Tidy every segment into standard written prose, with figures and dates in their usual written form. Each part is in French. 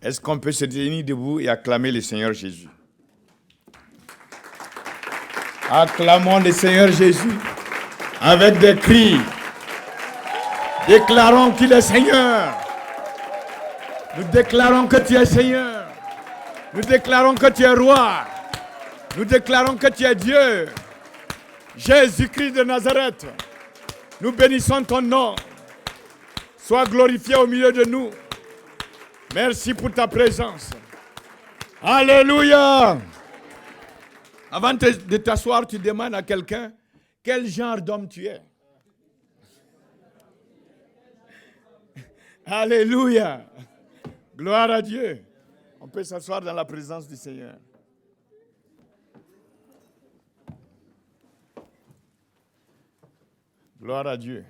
Est-ce qu'on peut se tenir debout et acclamer le Seigneur Jésus? Acclamons le Seigneur Jésus avec des cris. Déclarons qu'il est Seigneur. Nous déclarons que tu es Seigneur. Nous déclarons que tu es roi. Nous déclarons que tu es Dieu. Jésus-Christ de Nazareth. Nous bénissons ton nom. Sois glorifié au milieu de nous. Merci pour ta présence. Alléluia. Avant de t'asseoir, tu demandes à quelqu'un quel genre d'homme tu es. Alléluia. Gloire à Dieu. On peut s'asseoir dans la présence du Seigneur. Gloire à Dieu.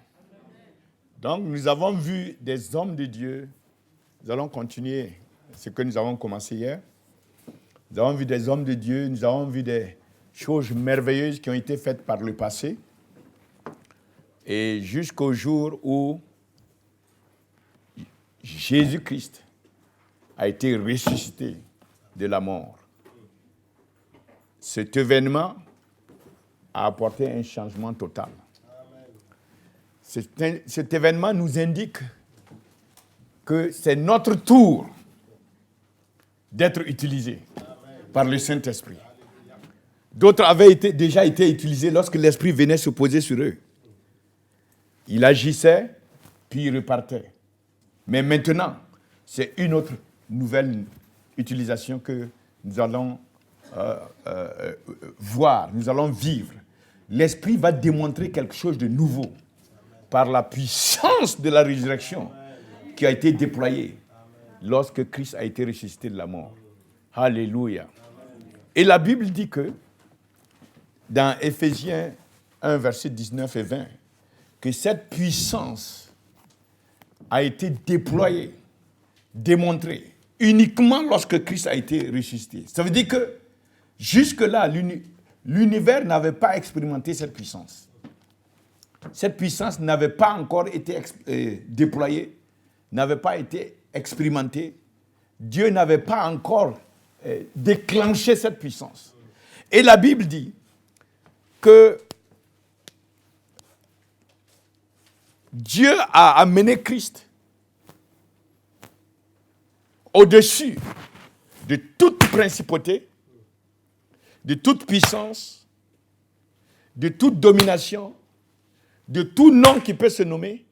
Donc, nous avons vu des hommes de Dieu. Nous allons continuer ce que nous avons commencé hier. Nous avons vu des hommes de Dieu, nous avons vu des choses merveilleuses qui ont été faites par le passé. Et jusqu'au jour où Jésus-Christ a été ressuscité de la mort. Cet événement a apporté un changement total. Cet événement nous indique que c'est notre tour d'être utilisés par le Saint-Esprit. D'autres avaient déjà été utilisés lorsque l'Esprit venait se poser sur eux. Il agissait, puis il repartait. Mais maintenant, c'est une autre nouvelle utilisation que nous allons voir, nous allons vivre. L'Esprit va démontrer quelque chose de nouveau par la puissance de la résurrection qui a été déployée lorsque Christ a été ressuscité de la mort. Alléluia. Et la Bible dit que, dans Éphésiens 1, versets 19 et 20, que cette puissance a été déployée, démontrée, uniquement lorsque Christ a été ressuscité. Ça veut dire que, jusque-là, l'univers n'avait pas expérimenté cette puissance. Cette puissance n'avait pas encore été déployée, n'avait pas été expérimentée. Dieu n'avait pas encore déclenché cette puissance. Et la Bible dit que Dieu a amené Christ au-dessus de toute principauté, de toute puissance, de toute domination, de tout nom qui peut se nommer,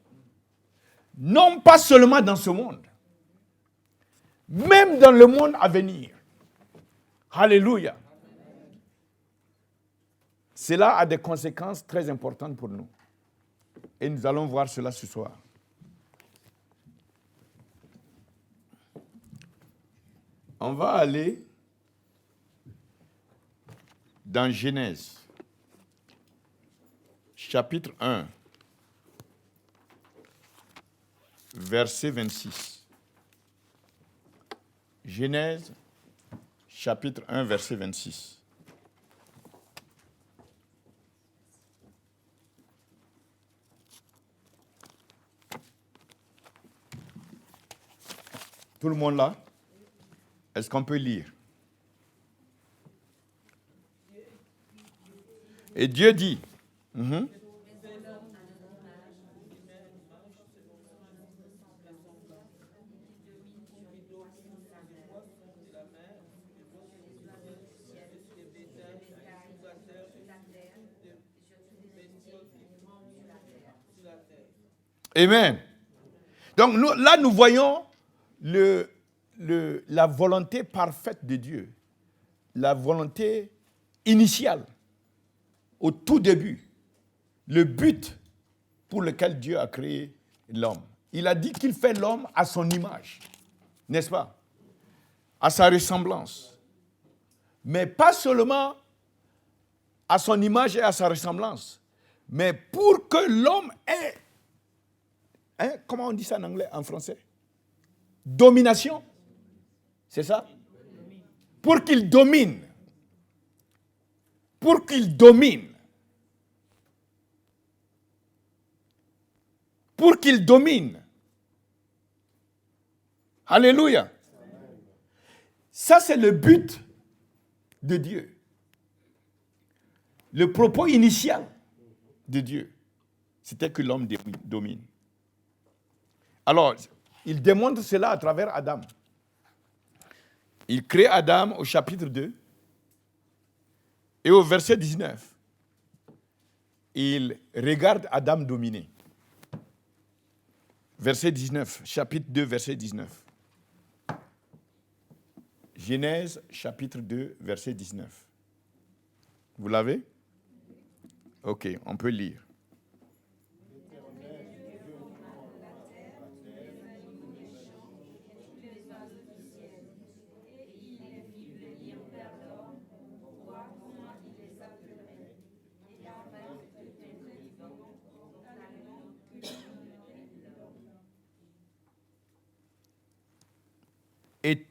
non pas seulement dans ce monde, même dans le monde à venir. Alléluia. Cela a des conséquences très importantes pour nous. Et nous allons voir cela ce soir. On va aller dans Genèse, chapitre 1, verset 26. Genèse, chapitre 1, verset 26. Tout le monde là? Est-ce qu'on peut lire? Et Dieu dit, Amen. Donc nous voyons la volonté parfaite de Dieu, la volonté initiale, au tout début, le but pour lequel Dieu a créé l'homme. Il a dit qu'il fait l'homme à son image, n'est-ce pas? À sa ressemblance. Mais pas seulement à son image et à sa ressemblance, mais pour que l'homme ait, comment on dit ça en anglais, en français? Domination. C'est ça? Pour qu'il domine. Pour qu'il domine. Pour qu'il domine. Alléluia. Ça, c'est le but de Dieu. Le propos initial de Dieu, c'était que l'homme domine. Alors, il démontre cela à travers Adam. Il crée Adam au chapitre 2 et au verset 19. Il regarde Adam dominer. Verset 19, chapitre 2, verset 19. Genèse, chapitre 2, verset 19. Vous l'avez? Ok, on peut lire. Et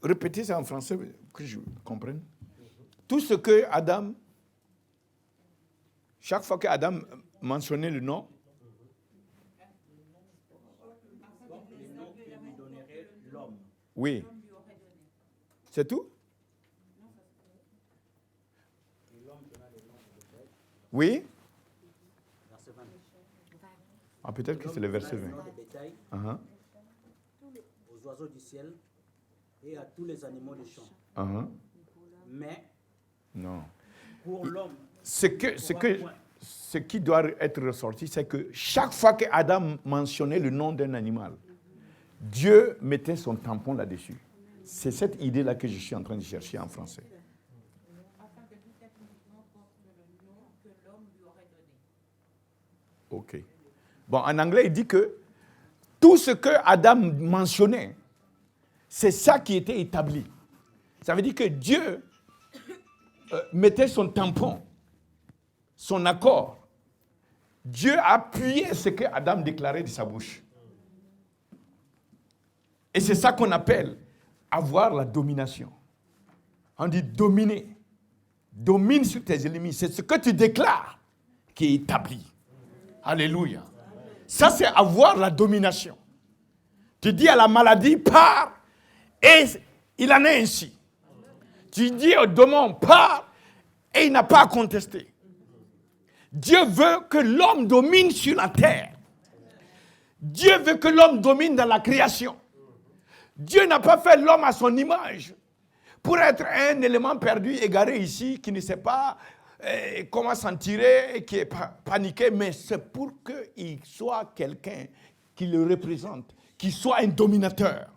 répétez ça en français que je comprenne. Tout ce que Adam, chaque fois que Adam mentionnait le nom, oui, c'est tout? Oui? Ah, peut-être que c'est le verset 20. Uh-huh. Aux oiseaux du ciel et à tous les animaux des champs. Uh-huh. Mais non. Pour l'homme, ce qui doit être ressorti, c'est que chaque fois que Adam mentionnait le nom d'un animal, Dieu mettait son tampon là-dessus. C'est cette idée-là que je suis en train de chercher en français. Afin que tout être vivant porte le nom que l'homme lui aurait donné. OK. Bon, en anglais, il dit que tout ce que Adam mentionnait, c'est ça qui était établi. Ça veut dire que Dieu mettait son tampon, son accord. Dieu appuyait ce que Adam déclarait de sa bouche. Et c'est ça qu'on appelle avoir la domination. On dit dominer. Domine sur tes ennemis. C'est ce que tu déclares qui est établi. Alléluia. Ça, c'est avoir la domination. Tu dis à la maladie, pars, et il en est ainsi. Tu dis au démon, pars, et il n'a pas à contester. Dieu veut que l'homme domine sur la terre. Dieu veut que l'homme domine dans la création. Dieu n'a pas fait l'homme à son image pour être un élément perdu, égaré ici, qui ne sait pas comment s'en tirer, qui est paniqué, mais c'est pour qu'il soit quelqu'un qui le représente, qui soit un dominateur.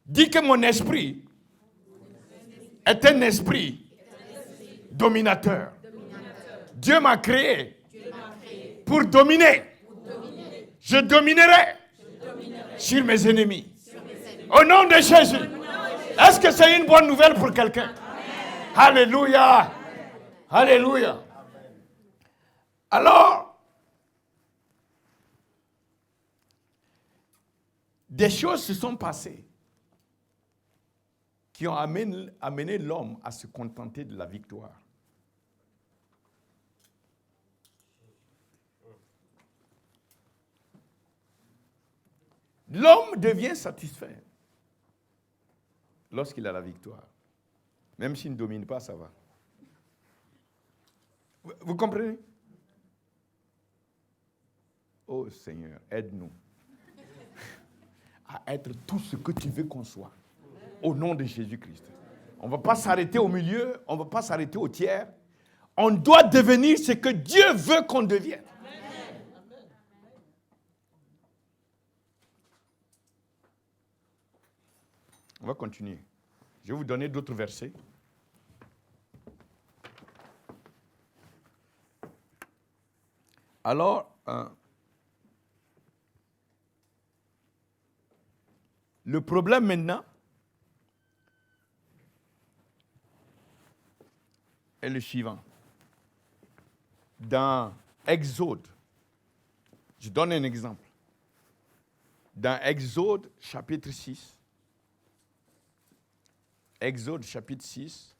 Dis que mon esprit est un esprit dominateur. Dieu m'a créé pour dominer. Je dominerai sur mes ennemis. Au nom de Jésus. Est-ce que c'est une bonne nouvelle pour quelqu'un? Alléluia. Alléluia. Alors, des choses se sont passées qui ont amené l'homme à se contenter de la victoire. L'homme devient satisfait lorsqu'il a la victoire. Même s'il ne domine pas, ça va. Vous comprenez? Oh Seigneur, aide-nous à être tout ce que tu veux qu'on soit. Au nom de Jésus-Christ. On ne va pas s'arrêter au milieu, on ne va pas s'arrêter au tiers. On doit devenir ce que Dieu veut qu'on devienne. On va continuer. Je vais vous donner d'autres versets. Alors, le problème maintenant est le suivant. Dans Exode, je donne un exemple. Dans Exode chapitre 6, Exode chapitre 6,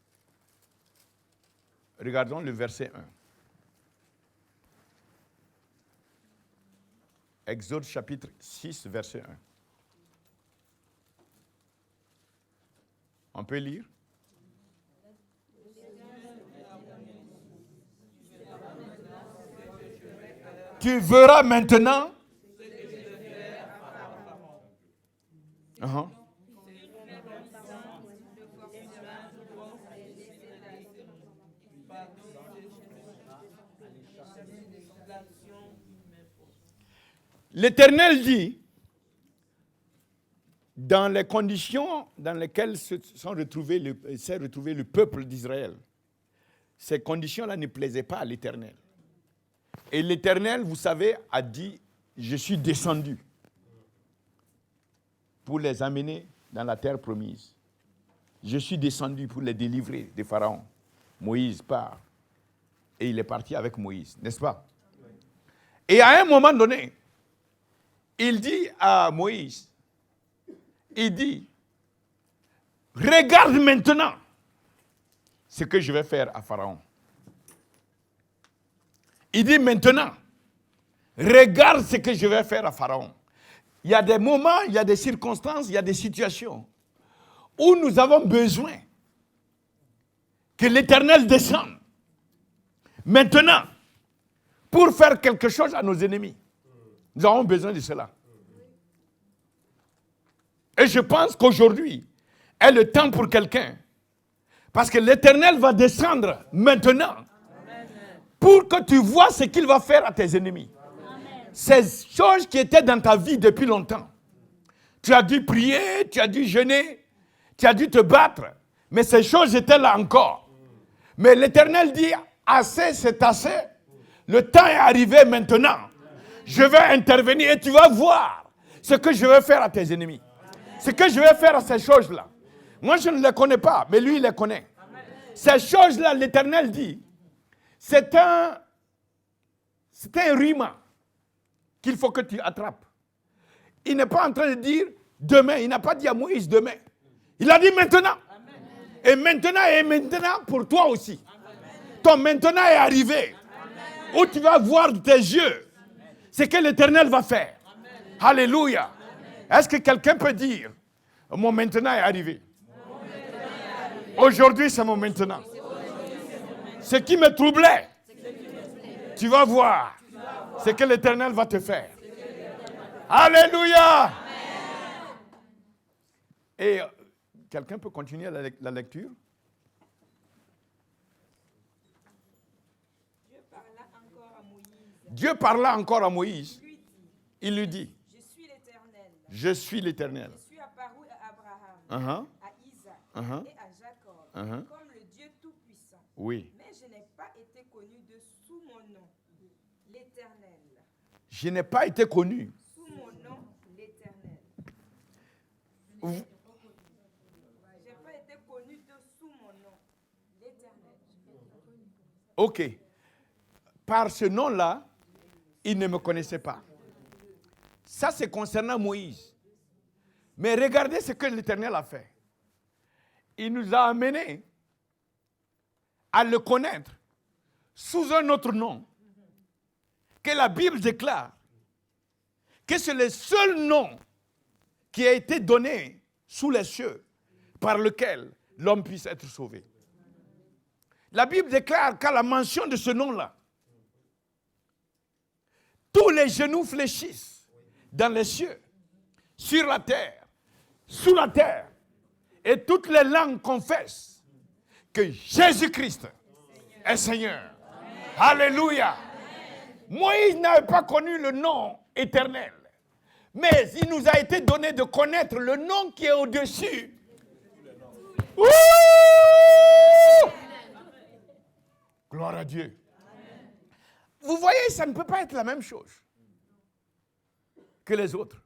regardons le verset 1. Exode chapitre 6, verset 1. peut lire. Tu verras maintenant. Uh-huh. L'Éternel dit, dans les conditions dans lesquelles s'est retrouvé le peuple d'Israël, ces conditions-là ne plaisaient pas à l'Éternel. Et l'Éternel, vous savez, a dit, je suis descendu pour les amener dans la terre promise. Je suis descendu pour les délivrer de Pharaon. Moïse part. Et il est parti avec Moïse, n'est-ce pas? Et à un moment donné, il dit à Moïse, il dit, regarde maintenant ce que je vais faire à Pharaon. Il dit maintenant, regarde ce que je vais faire à Pharaon. Il y a des moments, il y a des circonstances, il y a des situations où nous avons besoin que l'Éternel descende maintenant pour faire quelque chose à nos ennemis. Nous avons besoin de cela. Et je pense qu'aujourd'hui est le temps pour quelqu'un. Parce que l'Éternel va descendre maintenant pour que tu vois ce qu'il va faire à tes ennemis. Ces choses qui étaient dans ta vie depuis longtemps. Tu as dû prier, tu as dû jeûner, tu as dû te battre. Mais ces choses étaient là encore. Mais l'Éternel dit, assez, c'est assez. Le temps est arrivé maintenant. Je vais intervenir et tu vas voir ce que je vais faire à tes ennemis. Ce que je vais faire à ces choses-là. Moi, je ne les connais pas, mais lui, il les connaît. Ces choses-là, l'Éternel dit, c'est un rima qu'il faut que tu attrapes. Il n'est pas en train de dire demain. Il n'a pas dit à Moïse demain. Il a dit maintenant. Et maintenant pour toi aussi. Ton maintenant est arrivé. Où tu vas voir de tes yeux ce que l'Éternel va faire. Alléluia. Est-ce que quelqu'un peut dire, mon maintenant est arrivé? Aujourd'hui, c'est mon maintenant. Ce qui me troublait, tu vas voir ce que l'Éternel va te faire. Alléluia. Et quelqu'un peut continuer la lecture? Dieu parla encore à Moïse. Il lui dit, Je suis l'Éternel. je suis l'Éternel. Je suis apparu à Abraham, à Isaac et à Jacob, comme le Dieu Tout-Puissant. Oui. Mais je n'ai pas été connu de sous mon nom, l'Éternel. Je n'ai pas été connu. Sous mon nom, l'Éternel. Vous- Je n'ai pas été connu de sous mon nom, l'Éternel. Ok. Par ce nom-là, il ne me connaissait pas. Ça, c'est concernant Moïse. Mais regardez ce que l'Éternel a fait. Il nous a amenés à le connaître sous un autre nom que la Bible déclare que c'est le seul nom qui a été donné sous les cieux par lequel l'homme puisse être sauvé. La Bible déclare qu'à la mention de ce nom-là, tous les genoux fléchissent dans les cieux, sur la terre, sous la terre, et toutes les langues confessent que Jésus-Christ est Seigneur. Alléluia. Moïse n'avait pas connu le nom éternel, mais il nous a été donné de connaître le nom qui est au-dessus. Ouh! Gloire à Dieu. Vous voyez, ça ne peut pas être la même chose que les autres.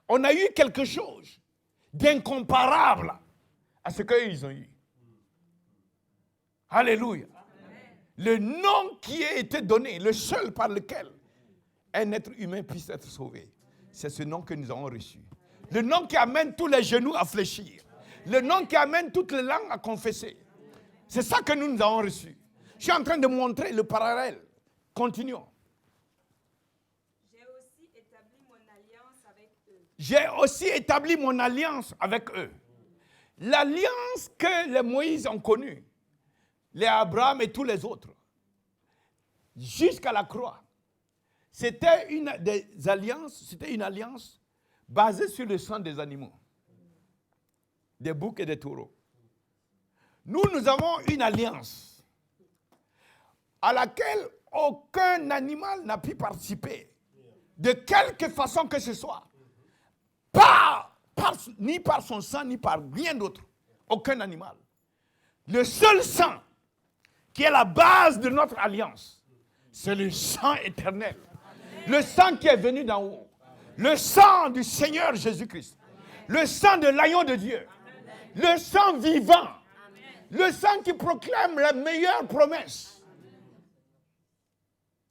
On a eu quelque chose d'incomparable à ce qu'ils ont eu. Alléluia. Le nom qui a été donné, le seul par lequel un être humain puisse être sauvé, c'est ce nom que nous avons reçu. Le nom qui amène tous les genoux à fléchir. Le nom qui amène toutes les langues à confesser. C'est ça que nous avons reçu. Je suis en train de montrer le parallèle. Continuons. J'ai aussi établi mon alliance avec eux. J'ai aussi établi mon alliance avec eux. L'alliance que les Moïse ont connue, les Abraham et tous les autres, jusqu'à la croix, c'était une alliance basée sur le sang des animaux, des boucs et des taureaux. Nous avons une alliance à laquelle aucun animal n'a pu participer, de quelque façon que ce soit, ni par son sang, ni par rien d'autre, aucun animal. Le seul sang qui est la base de notre alliance, c'est le sang éternel. Le sang qui est venu d'en haut. Le sang du Seigneur Jésus-Christ. Le sang de l'agneau de Dieu. Le sang vivant. Le sang qui proclame les meilleures promesses.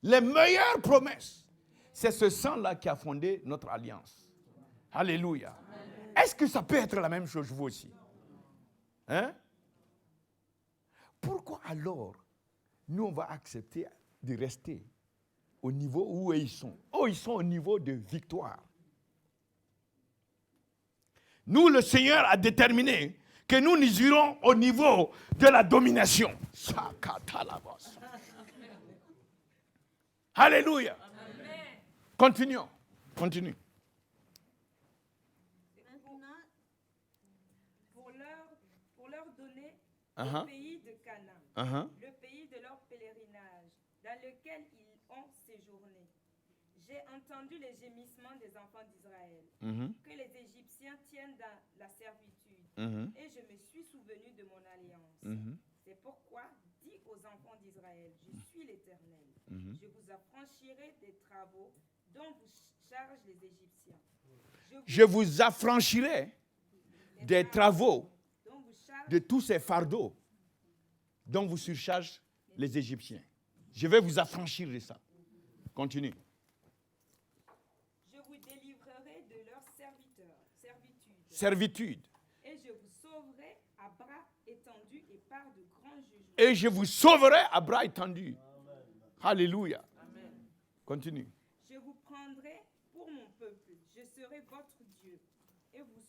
Les meilleures promesses. C'est ce sang-là qui a fondé notre alliance. Alléluia. Est-ce que ça peut être la même chose vous aussi? Hein? Pourquoi alors nous on va accepter de rester au niveau où ils sont? Oh, ils sont au niveau de victoire. Nous, le Seigneur a déterminé que nous irons au niveau de la domination. Alléluia. Continuons. Continue. Pour leur donner le pays de Canaan, le pays de leur pèlerinage, dans lequel ils ont séjourné. J'ai entendu les gémissements des enfants d'Israël, que les Égyptiens tiennent dans la servitude, et je me suis souvenu de mon alliance. C'est pourquoi, dis aux enfants d'Israël, je suis l'Éternel. Je vous affranchirai des travaux dont vous chargent les Égyptiens. Je vous affranchirai des travaux de tous ces fardeaux dont vous surchargent les Égyptiens. Je vais vous affranchir de ça. Continue. Je vous délivrerai de leur servitude. Et je vous sauverai à bras étendus et par de grands jugements. Et je vous sauverai à bras étendus. Amen. Alléluia. Amen. Continue. Je vous prendrai pour mon peuple. Je serai votre Dieu. Et vous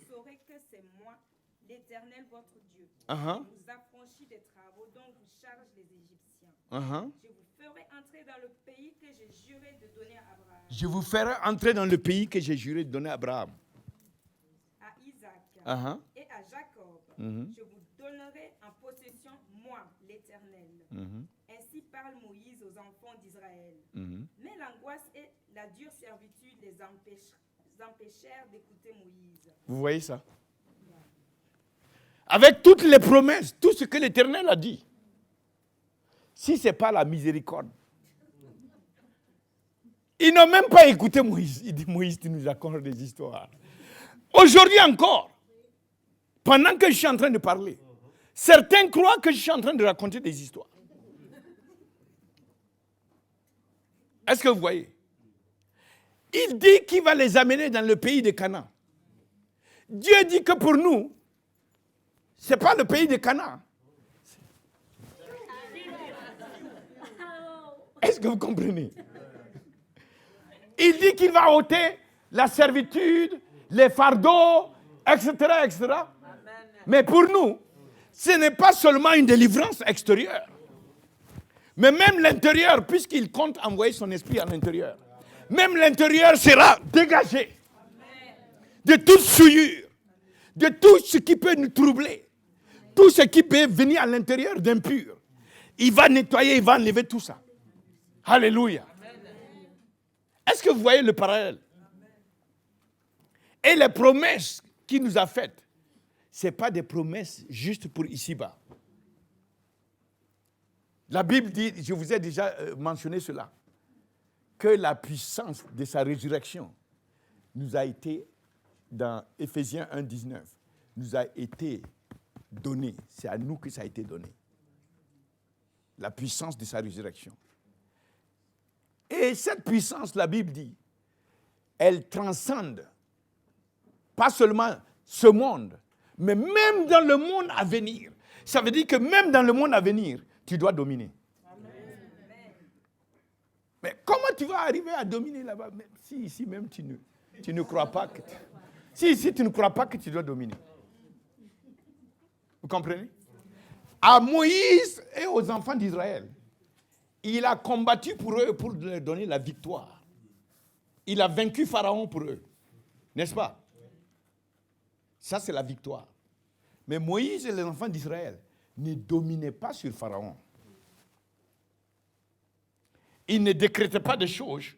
saurez que c'est moi, l'Éternel, votre Dieu. Je vous affranchis des travaux dont vous chargent les Égyptiens. Je vous ferai entrer dans le pays que j'ai juré de donner à Abraham. Je vous ferai entrer dans le pays que j'ai juré de donner à Abraham. À Isaac et à Jacob. Je vous donnerai en possession, moi, l'Éternel. Ainsi parle Moïse aux enfants d'Israël. Mais l'angoisse et la dure servitude les empêchèrent d'écouter Moïse. Vous voyez ça? Avec toutes les promesses, tout ce que l'Éternel a dit. Si ce n'est pas la miséricorde. Ils n'ont même pas écouté Moïse. Il dit, Moïse, tu nous racontes des histoires. Aujourd'hui encore, pendant que je suis en train de parler, certains croient que je suis en train de raconter des histoires. Est-ce que vous voyez? Il dit qu'il va les amener dans le pays de Canaan. Dieu dit que pour nous, ce n'est pas le pays de Canaan. Est-ce que vous comprenez? Il dit qu'il va ôter la servitude, les fardeaux, etc., etc. Mais pour nous, ce n'est pas seulement une délivrance extérieure, mais même l'intérieur, puisqu'il compte envoyer son esprit à l'intérieur. Même l'intérieur sera dégagé de toute souillure, de tout ce qui peut nous troubler, tout ce qui peut venir à l'intérieur d'impur. Il va nettoyer, il va enlever tout ça. Alléluia. Est-ce que vous voyez le parallèle? Et les promesses qu'il nous a faites, ce n'est pas des promesses juste pour ici-bas. La Bible dit, je vous ai déjà mentionné cela, que la puissance de sa résurrection nous a été, dans Éphésiens 1,19, nous a été donnée. C'est à nous que ça a été donné. La puissance de sa résurrection. Et cette puissance, la Bible dit, elle transcende pas seulement ce monde, mais même dans le monde à venir. Ça veut dire que même dans le monde à venir, tu dois dominer. Amen. Mais comment tu vas arriver à dominer là-bas, si ici même tu ne crois pas que Si tu ne crois pas que tu dois dominer. Vous comprenez? À Moïse et aux enfants d'Israël, il a combattu pour eux pour leur donner la victoire. Il a vaincu Pharaon pour eux. N'est-ce pas? Ça, c'est la victoire. Mais Moïse et les enfants d'Israël ne dominaient pas sur Pharaon. Ils ne décrétaient pas de choses.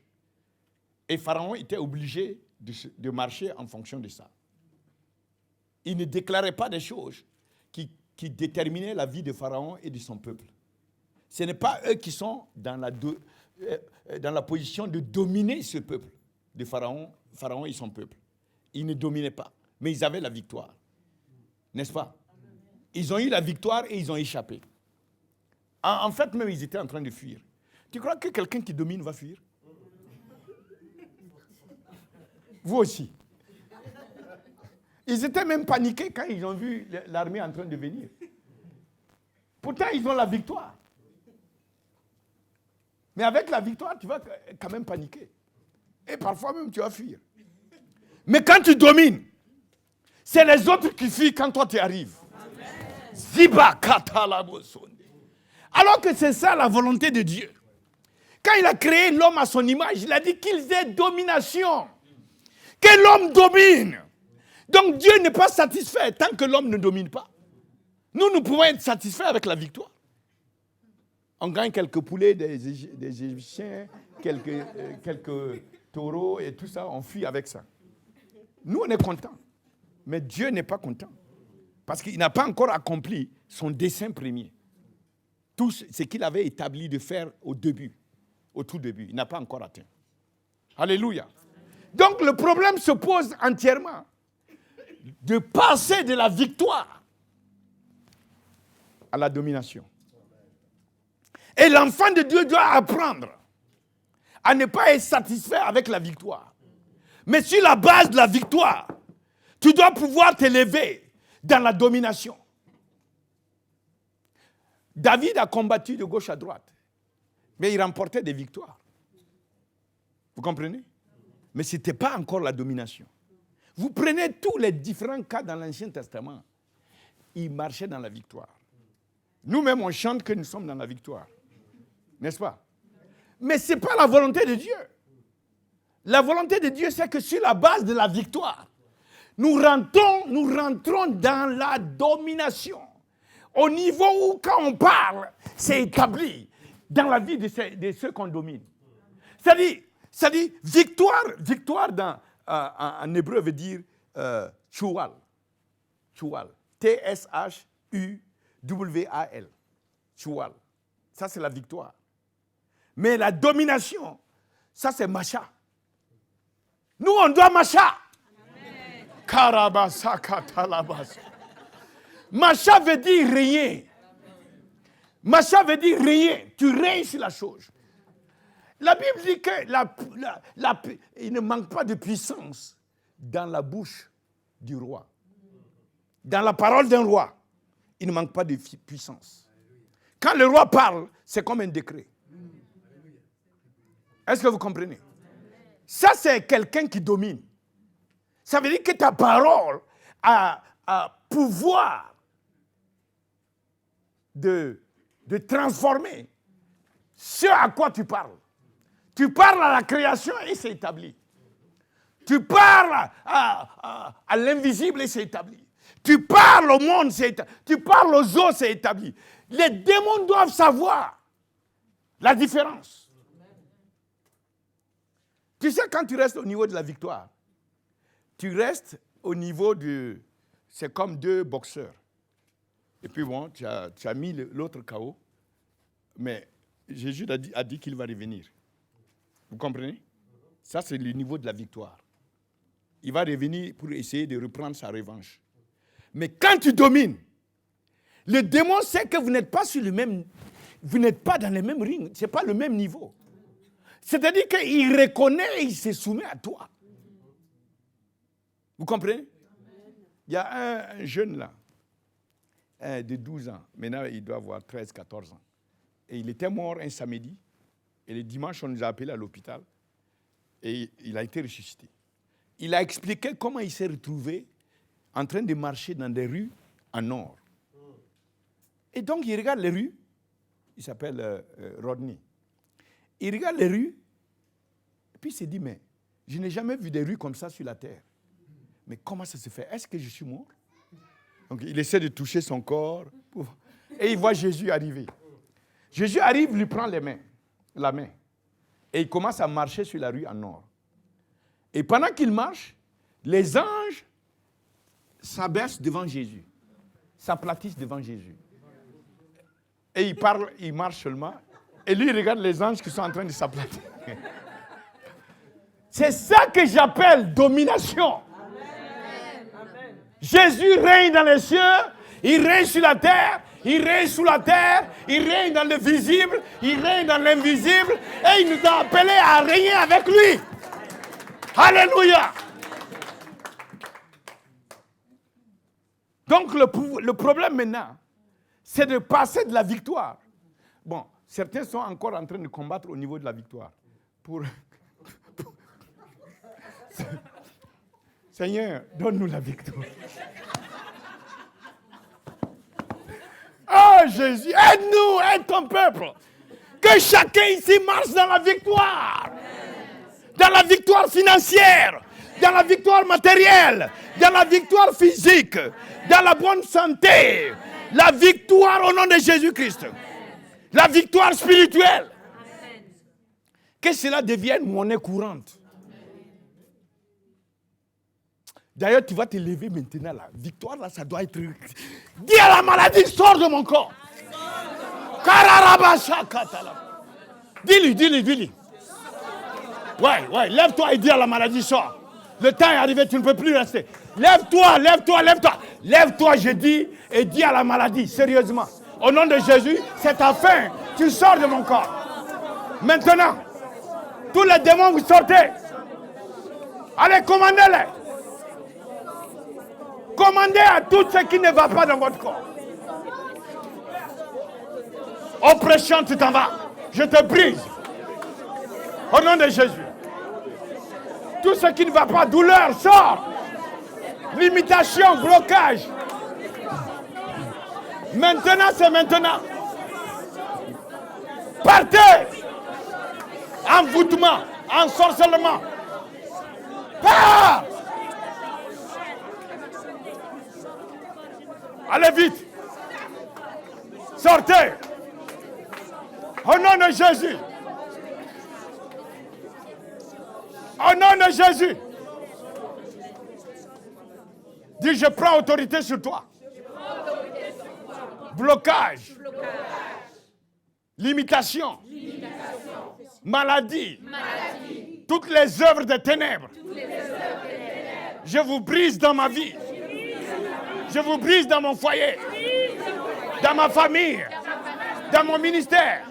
Et Pharaon était obligé de marcher en fonction de ça. Il ne déclarait pas des choses qui déterminaient la vie de Pharaon et de son peuple. Ce n'est pas eux qui sont dans la position de dominer ce peuple, de Pharaon et son peuple. Ils ne dominaient pas, mais ils avaient la victoire. N'est-ce pas? Ils ont eu la victoire et ils ont échappé. En fait, même, ils étaient en train de fuir. Tu crois que quelqu'un qui domine va fuir? Vous aussi. Ils étaient même paniqués quand ils ont vu l'armée en train de venir. Pourtant, ils ont la victoire. Mais avec la victoire, tu vas quand même paniquer. Et parfois même, tu vas fuir. Mais quand tu domines, c'est les autres qui fuient quand toi tu arrives. Ziba katalabosonde. Alors que c'est ça la volonté de Dieu. Quand il a créé l'homme à son image, il a dit qu'ils aient domination. Que l'homme domine. Donc Dieu n'est pas satisfait tant que l'homme ne domine pas. Nous pouvons être satisfaits avec la victoire. On gagne quelques poulets des Égyptiens, quelques taureaux et tout ça, on fuit avec ça. Nous, on est contents. Mais Dieu n'est pas content. Parce qu'il n'a pas encore accompli son dessein premier. Tout ce qu'il avait établi de faire au tout début, il n'a pas encore atteint. Alléluia. Donc le problème se pose entièrement de passer de la victoire à la domination. Et l'enfant de Dieu doit apprendre à ne pas être satisfait avec la victoire. Mais sur la base de la victoire, tu dois pouvoir t'élever dans la domination. David a combattu de gauche à droite, mais il remportait des victoires. Vous comprenez? Mais ce n'était pas encore la domination. Vous prenez tous les différents cas dans l'Ancien Testament, il marchait dans la victoire. Nous-mêmes, on chante que nous sommes dans la victoire. N'est-ce pas? Mais ce n'est pas la volonté de Dieu. La volonté de Dieu, c'est que sur la base de la victoire, nous rentrons dans la domination. Au niveau où, quand on parle, c'est établi dans la vie de ceux qu'on domine. C'est-à-dire, victoire en hébreu veut dire tchoual. Tchoual. T-S-H-U-W-A-L. Tchoual. Ça, c'est la victoire. Mais la domination, ça, c'est macha. Nous, on doit macha. Karabasa katalabasa. Macha veut dire régner. Macha veut dire régner. Tu règnes sur la chose. La Bible dit que il ne manque pas de puissance dans la bouche du roi. Dans la parole d'un roi, il ne manque pas de puissance. Quand le roi parle, c'est comme un décret. Est-ce que vous comprenez? Ça, c'est quelqu'un qui domine. Ça veut dire que ta parole a pouvoir de transformer ce à quoi tu parles. Tu parles à la création et c'est établi. Tu parles à l'invisible et c'est établi. Tu parles au monde, c'est établi. Tu parles aux eaux, c'est établi. Les démons doivent savoir la différence. Tu sais, quand tu restes au niveau de la victoire, tu restes au niveau de... C'est comme deux boxeurs. Et puis bon, tu as mis l'autre KO, mais Jésus a dit qu'il va revenir. Vous comprenez? Ça, c'est le niveau de la victoire. Il va revenir pour essayer de reprendre sa revanche. Mais quand tu domines, le démon sait que vous n'êtes pas sur le même... Vous n'êtes pas dans le même ring. Ce n'est pas le même niveau. C'est-à-dire qu'il reconnaît et il se soumet à toi. Vous comprenez? Il y a un jeune là, de 12 ans. Maintenant, il doit avoir 13, 14 ans. Et il était mort un samedi. Et le dimanche, on nous a appelés à l'hôpital. Et il a été ressuscité. il a expliqué comment il s'est retrouvé en train de marcher dans des rues en or. Et donc, il regarde les rues. Il s'appelle Rodney. Il regarde les rues. Et puis, il s'est dit, mais je n'ai jamais vu des rues comme ça sur la terre. Mais comment ça se fait? Est-ce que je suis mort? Donc, il essaie de toucher son corps. Et il voit Jésus arriver. Jésus arrive, lui prend la main. Et il commence à marcher sur la rue en or. Et pendant qu'il marche, les anges s'abaissent devant Jésus. S'aplatissent devant Jésus. Et il marche seulement. Et lui, il regarde les anges qui sont en train de s'aplatir. C'est ça que j'appelle domination. Amen. Jésus règne dans les cieux, il règne sur la terre, il règne sous la terre, il règne dans le visible, il règne dans l'invisible, et il nous a appelés à régner avec lui. Alléluia. Donc le problème maintenant, c'est de passer de la victoire. Bon, certains sont encore en train de combattre au niveau de la victoire. Seigneur, donne-nous la victoire. Oh Jésus, aide-nous, aide ton peuple. Que chacun ici marche dans la victoire. Dans la victoire financière, dans la victoire matérielle, dans la victoire physique, dans la bonne santé. La victoire au nom de Jésus-Christ. La victoire spirituelle. Que cela devienne monnaie courante. D'ailleurs, tu vas te lever maintenant. La victoire, là, ça doit être... Dis à la maladie, sors de mon corps. Dis-lui. Ouais, lève-toi et dis à la maladie, sors. Le temps est arrivé, tu ne peux plus rester. Lève-toi. Lève-toi, je dis, et dis à la maladie, sérieusement. Au nom de Jésus, c'est ta fin. Tu sors de mon corps. Maintenant, tous les démons, vous sortez. Allez, commandez-les. Commandez à tout ce qui ne va pas dans votre corps. Oppression, tu t'en vas. Je te brise. Au nom de Jésus. Tout ce qui ne va pas, douleur, sort. Limitation, blocage. Maintenant, c'est maintenant. Partez. Envoûtement, ensorcellement. Pars. Allez vite. Sortez. Au nom de Jésus. Au nom de Jésus. Dis, je prends autorité sur toi. Blocage. Limitation. Maladie. Toutes les œuvres des ténèbres. Je vous brise dans ma vie. Je vous brise dans mon foyer. Dans ma famille. Dans mon ministère.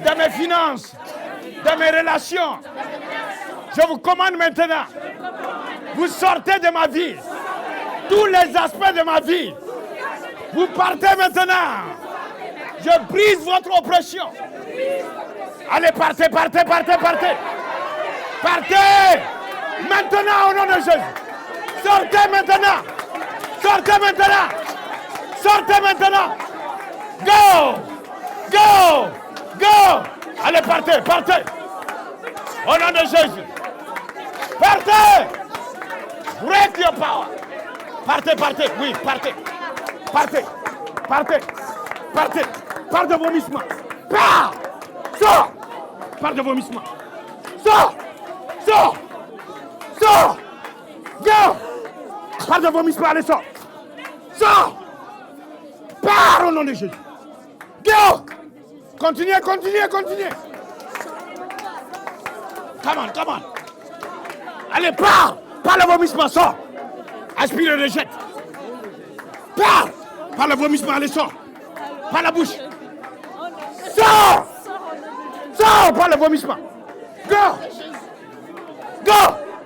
Dans mes finances. Dans mes relations. Je vous commande maintenant. Vous sortez de ma vie. Tous les aspects de ma vie. Vous partez maintenant. Je brise votre oppression. Allez, partez. Partez. Maintenant au nom de Jésus. Sortez maintenant. Go. Allez, partez. Au nom de Jésus. Partez. Break your power. Partez. Oui, partez. Part de vomissement. Sors. Part de vomissement. Sors. Go. Part de vomissement, allez, sors. Pars au nom de Jésus. Go. Continuez. Come on. Allez, pars le vomissement, sors. Aspire et rejette. Par le vomissement, allez, sors. Par la bouche. Sors par le vomissement. Go.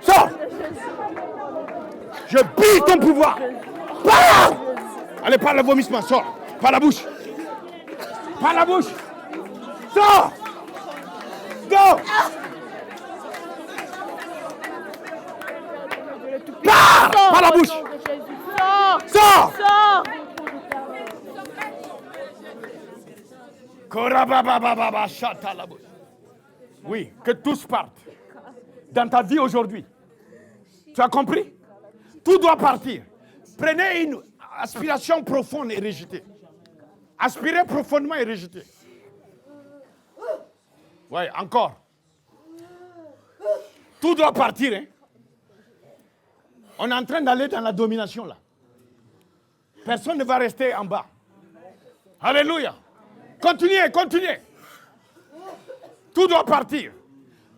Sors. Je brise ton pouvoir. Pars. Allez, par le vomissement, sors. Par la bouche. Sors. Go. Oui, que tous partent. Dans ta vie aujourd'hui. Tu as compris? Tout doit partir. Prenez une aspiration profonde et rejetez. Aspirez profondément et rejetez. Oui, encore. Tout doit partir. Hein? On est en train d'aller dans la domination là. Personne ne va rester en bas. Alléluia. Continuez, continuez. Tout doit partir.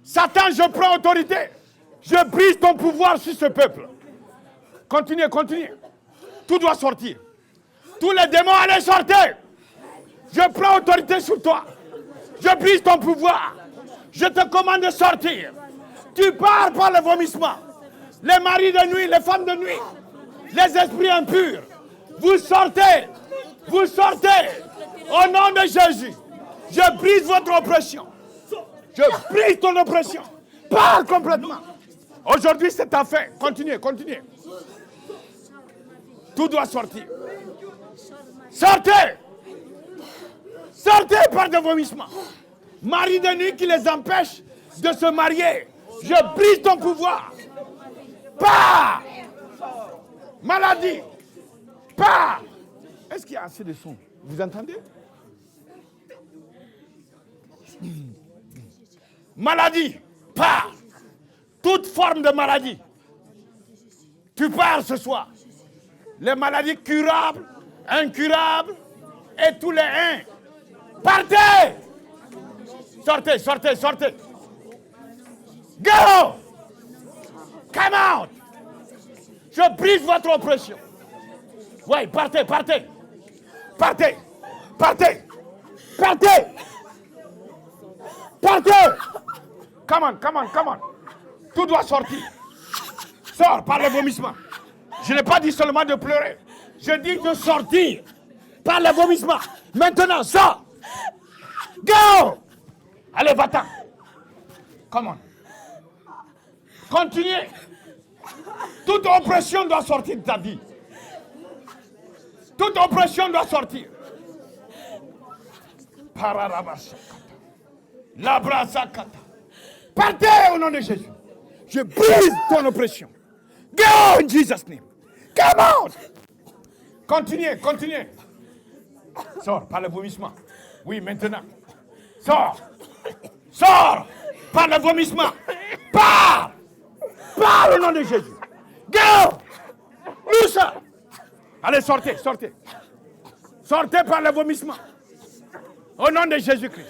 Satan, je prends autorité. Je brise ton pouvoir sur ce peuple. Continuez, continuez. Tout doit sortir. Tous les démons, allez sortir. Je prends autorité sur toi. Je brise ton pouvoir. Je te commande de sortir. Tu pars par le vomissement. Les maris de nuit, les femmes de nuit, les esprits impurs. Vous sortez. Vous sortez. Au nom de Jésus. Je brise votre oppression. Je brise ton oppression. Pars complètement. Aujourd'hui, c'est ta fin. Continuez, continuez. Tout doit sortir. Sortez. Sortez par des vomissements. Marie de nuit qui les empêche de se marier. Je brise ton pouvoir. Pars. Maladie. Pars. Est-ce qu'il y a assez de son? Vous entendez? Maladie. Pars. Toute forme de maladie. Tu pars ce soir. Les maladies curables, incurables et tous les uns. Partez! Sortez, sortez, sortez. Go! Come out! Je brise votre oppression. Oui, partez, partez. Partez, partez, partez. Partez! Come on, come on, come on. Tout doit sortir. Sors par le vomissement. Je n'ai pas dit seulement de pleurer. Je dis de sortir par le vomissement. Maintenant, sors. Go! Allez, va-t'en. Come on. Continuez. Toute oppression doit sortir de ta vie. Toute oppression doit sortir. Pararabasakata. Labrasakata. Partez au nom de Jésus. Je brise ton oppression. Go in Jesus' name. Come out. Continuez, continuez. Sors par le vomissement. Oui, maintenant. Sors. Sors par le vomissement. Pars. Pars au nom de Jésus. Go. Loose. Allez, sortez, sortez. Sortez par le vomissement. Au nom de Jésus-Christ.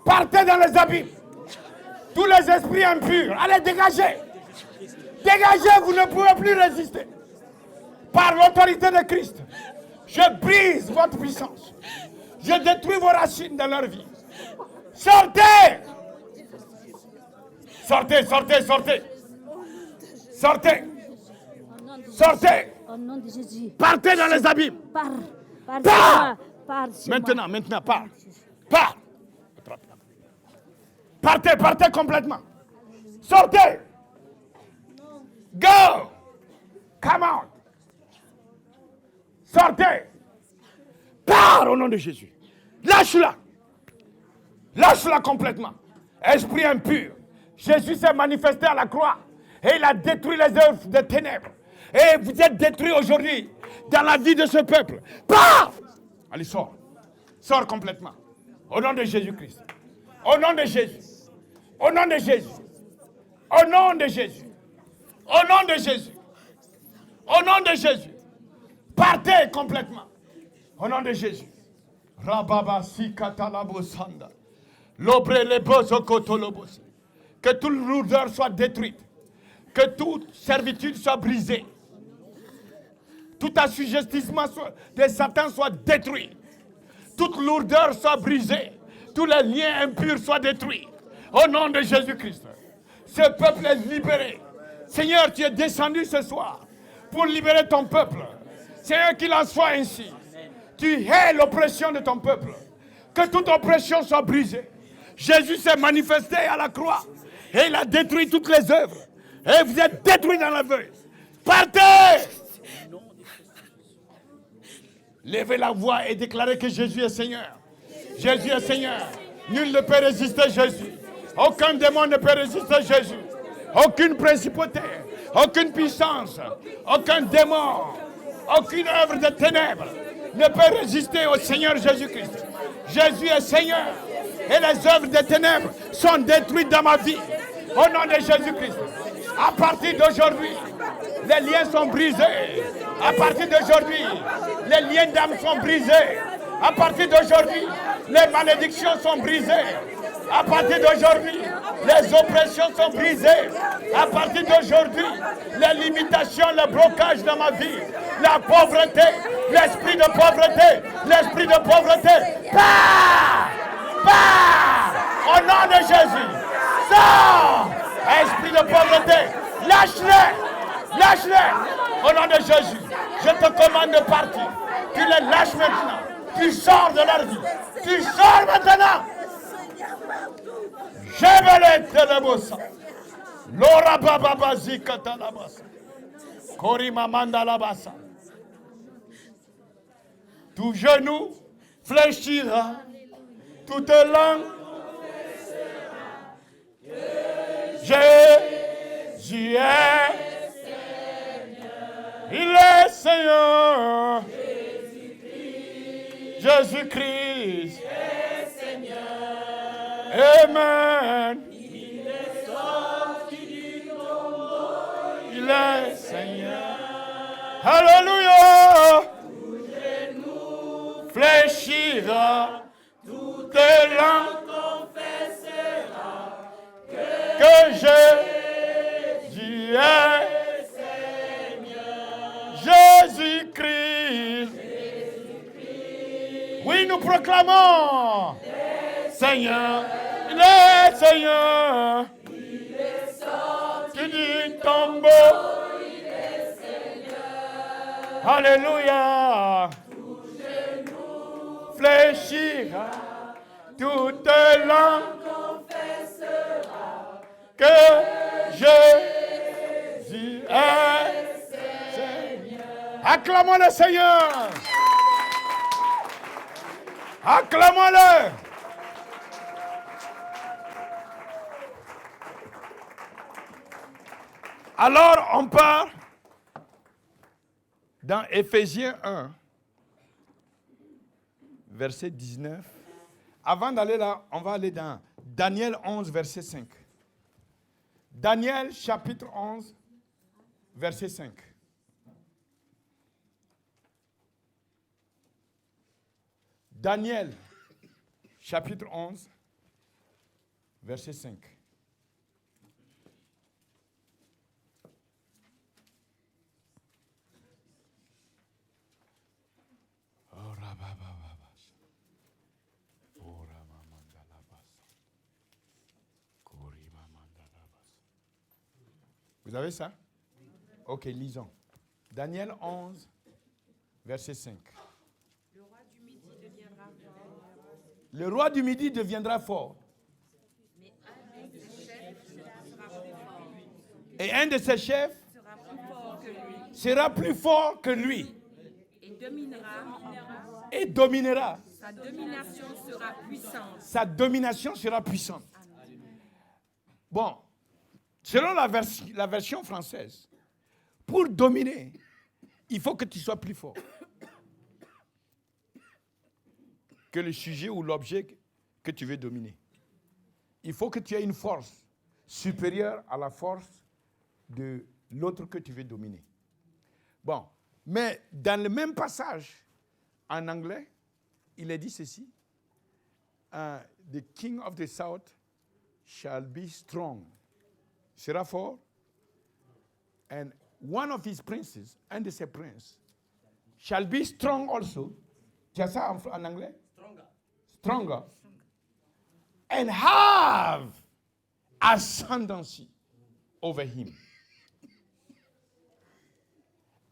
Partez dans les abîmes. Tous les esprits impurs. Allez, dégagez. Dégagez, vous ne pouvez plus résister. Par l'autorité de Christ, je brise votre puissance. Je détruis vos racines dans leur vie. Sortez! Sortez, sortez, sortez. Sortez. Sortez. Au nom de Jésus. Partez dans les abîmes. Pars. Maintenant, maintenant, pars. Pars. Partez, partez complètement. Sortez. Go. Come out. Sortez. Pars au nom de Jésus. Lâche-la. Lâche-la complètement. Esprit impur. Jésus s'est manifesté à la croix et il a détruit les œuvres des ténèbres. Et vous êtes détruits aujourd'hui dans la vie de ce peuple. Pars. Allez, sors. Sors complètement. Au nom de Jésus-Christ. Au nom de Jésus. Au nom de Jésus. Au nom de Jésus. Au nom de Jésus. Au nom de Jésus. Partez complètement. Au nom de Jésus. Rababasi katalabosanda. Lobre leboso kotolobos. Que toute lourdeur soit détruite. Que toute servitude soit brisée. Tout assujettissement de Satan soit détruit. Toute lourdeur soit brisée. Tous les liens impurs soient détruits. Au nom de Jésus-Christ. Ce peuple est libéré. Seigneur, tu es descendu ce soir pour libérer ton peuple. Seigneur, qu'il en soit ainsi. Tu hais l'oppression de ton peuple. Que toute oppression soit brisée. Jésus s'est manifesté à la croix et il a détruit toutes les œuvres. Et vous êtes détruits dans l'aveugle. Partez! Levez la voix et déclarez que Jésus est Seigneur. Jésus est Seigneur. Nul ne peut résister Jésus. Aucun démon ne peut résister Jésus. Aucune principauté, aucune puissance, aucun démon, aucune œuvre de ténèbres ne peut résister au Seigneur Jésus-Christ. Jésus est Seigneur. Et les œuvres des ténèbres sont détruites dans ma vie. Au nom de Jésus-Christ. À partir d'aujourd'hui, les liens sont brisés. À partir d'aujourd'hui, les liens d'âme sont brisés. À partir d'aujourd'hui, les malédictions sont brisées. À partir d'aujourd'hui, les oppressions sont brisées. À partir d'aujourd'hui, les limitations, le blocage dans ma vie, la pauvreté, l'esprit de pauvreté, part! Au nom de Jésus, sors! Esprit de pauvreté, lâche-les! Au nom de Jésus, je te commande de partir. Tu les lâches maintenant. Tu sors de leur vie. Tu sors maintenant. Jebelete le bossa. Lora baba bazika talabasa. Kori mamanda labasa. Tout genou fléchira. Toute langue. Jésus est Seigneur. Il est Seigneur. Jésus-Christ est Seigneur. Amen. Il est sorti du tombeau. Il est Seigneur. Alléluia. Tout genou fléchira. Toute langue confessera que Jésus est Seigneur. Jésus-Christ. Oui, nous proclamons. Seigneur, il est Seigneur. Il est sorti du tombeau. Il est Seigneur. Alléluia. Tout genou fléchira. Toute langue confessera que Jésus est Seigneur. Acclamons le Seigneur. Acclamons-le. Alors, on part dans Éphésiens 1, verset 19. Avant d'aller là, on va aller dans Daniel 11, verset 5. Daniel, chapitre 11, verset 5. Daniel, chapitre 11, verset 5. Vous avez ça? Ok, lisons. Daniel 11, verset 5. Le roi du Midi deviendra fort. Mais un de ses chefs sera plus fort. Et un de ses chefs sera plus fort que lui. Et dominera. Sa domination sera puissante. Sa domination sera puissante. Bon, selon la version française, pour dominer, il faut que tu sois plus fort que le sujet ou l'objet que tu veux dominer. Il faut que tu aies une force supérieure à la force de l'autre que tu veux dominer. Bon, mais dans le même passage, en anglais, il est dit ceci. The king of the south shall be strong. Sera fort. And one of his princes, un de ses princes, shall be strong also. Tu as ça en anglais? Stronger. And have ascendancy over him.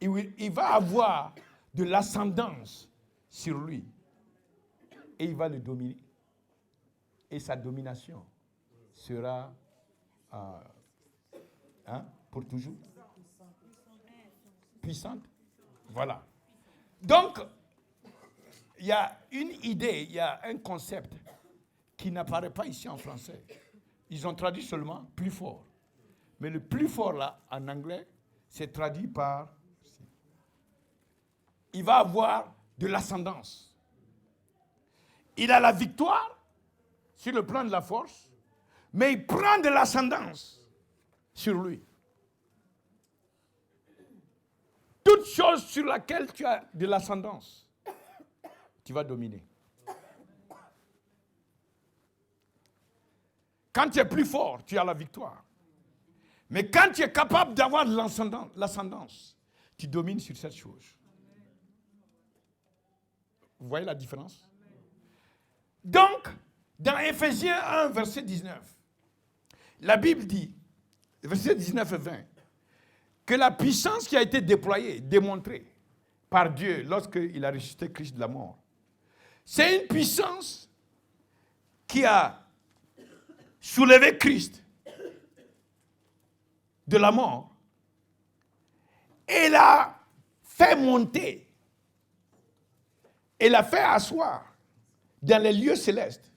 Il va avoir de l'ascendance sur lui. Et il va le dominer. Et sa domination sera pour toujours puissante. Voilà. Donc, il y a une idée, il y a un concept qui n'apparaît pas ici en français. Ils ont traduit seulement plus fort. Mais le plus fort là, en anglais, c'est traduit par... Il va avoir de l'ascendance. Il a la victoire sur le plan de la force, mais il prend de l'ascendance sur lui. Toute chose sur laquelle tu as de l'ascendance, tu vas dominer. Quand tu es plus fort, tu as la victoire. Mais quand tu es capable d'avoir de l'ascendance, tu domines sur cette chose. Vous voyez la différence? Donc, dans Éphésiens 1, verset 19, la Bible dit, verset 19 et 20, que la puissance qui a été déployée, démontrée par Dieu lorsqu'il a ressuscité Christ de la mort, c'est une puissance qui a soulevé Christ de la mort et l'a fait monter et l'a fait asseoir dans les lieux célestes,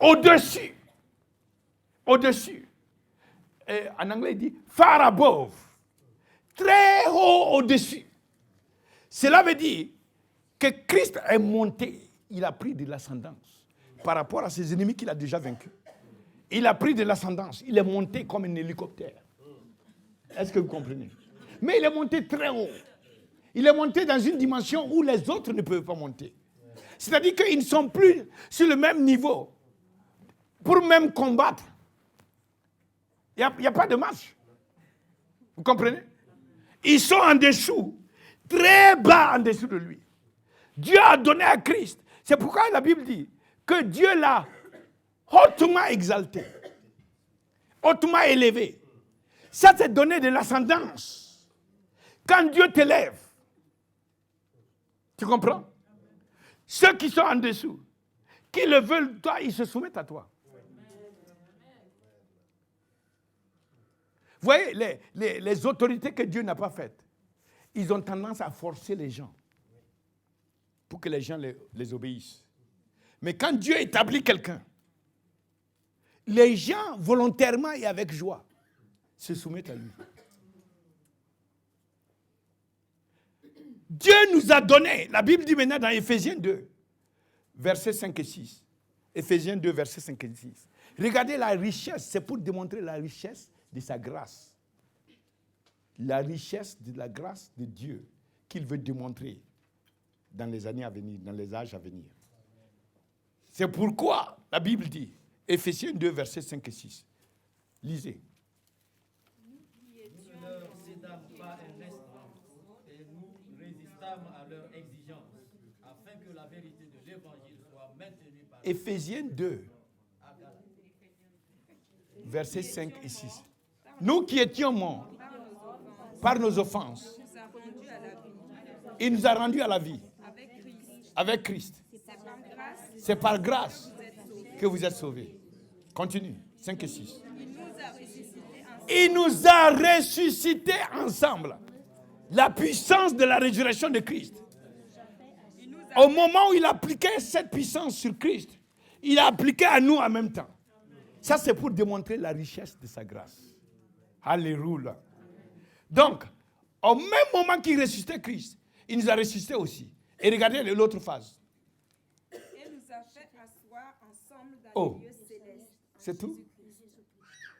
au-dessus. Et en anglais, il dit far above, très haut au-dessus. Cela veut dire que Christ est monté, il a pris de l'ascendance par rapport à ses ennemis qu'il a déjà vaincus. Il a pris de l'ascendance, il est monté comme un hélicoptère. Est-ce que vous comprenez? Mais il est monté très haut. Il est monté dans une dimension où les autres ne peuvent pas monter. C'est-à-dire qu'ils ne sont plus sur le même niveau pour même combattre. Il n'y a pas de match. Vous comprenez? Ils sont en dessous, très bas en dessous de lui. Dieu a donné à Christ. C'est pourquoi la Bible dit que Dieu l'a hautement exalté, hautement élevé. Ça, c'est donner de l'ascendance. Quand Dieu t'élève, tu comprends? Ceux qui sont en dessous, qui le veulent, toi, ils se soumettent à toi. Vous voyez, les autorités que Dieu n'a pas faites, ils ont tendance à forcer les gens pour que les gens les obéissent. Mais quand Dieu établit quelqu'un, les gens, volontairement et avec joie, se soumettent à lui. Dieu nous a donné, la Bible dit maintenant dans Éphésiens 2, versets 5 et 6. Éphésiens 2, versets 5 et 6. Regardez la richesse, c'est pour démontrer la richesse de sa grâce. La richesse de la grâce de Dieu qu'il veut démontrer dans les années à venir, dans les âges à venir. C'est pourquoi la Bible dit, Éphésiens 2, versets 5 et 6. Lisez. Nous ne leur cédâmes pas un instant et nous résistâmes à leur exigence, afin que la vérité de l'évangile soit maintenue par Éphésiens 2, versets 5 et 6. Nous qui étions morts par nos offenses, il nous a rendus à la vie avec Christ. C'est par grâce que vous êtes sauvés. Continue, 5 et 6. Il nous a ressuscités ensemble. La puissance de la résurrection de Christ. Au moment où il appliquait cette puissance sur Christ, il a appliqué à nous en même temps. Ça, c'est pour démontrer la richesse de sa grâce. Alléluia. Donc, au même moment qu'il ressuscitait Christ, il nous a ressuscités aussi. Et regardez l'autre phase. Et nous a fait asseoir ensemble dans les lieux célestes. C'est tout?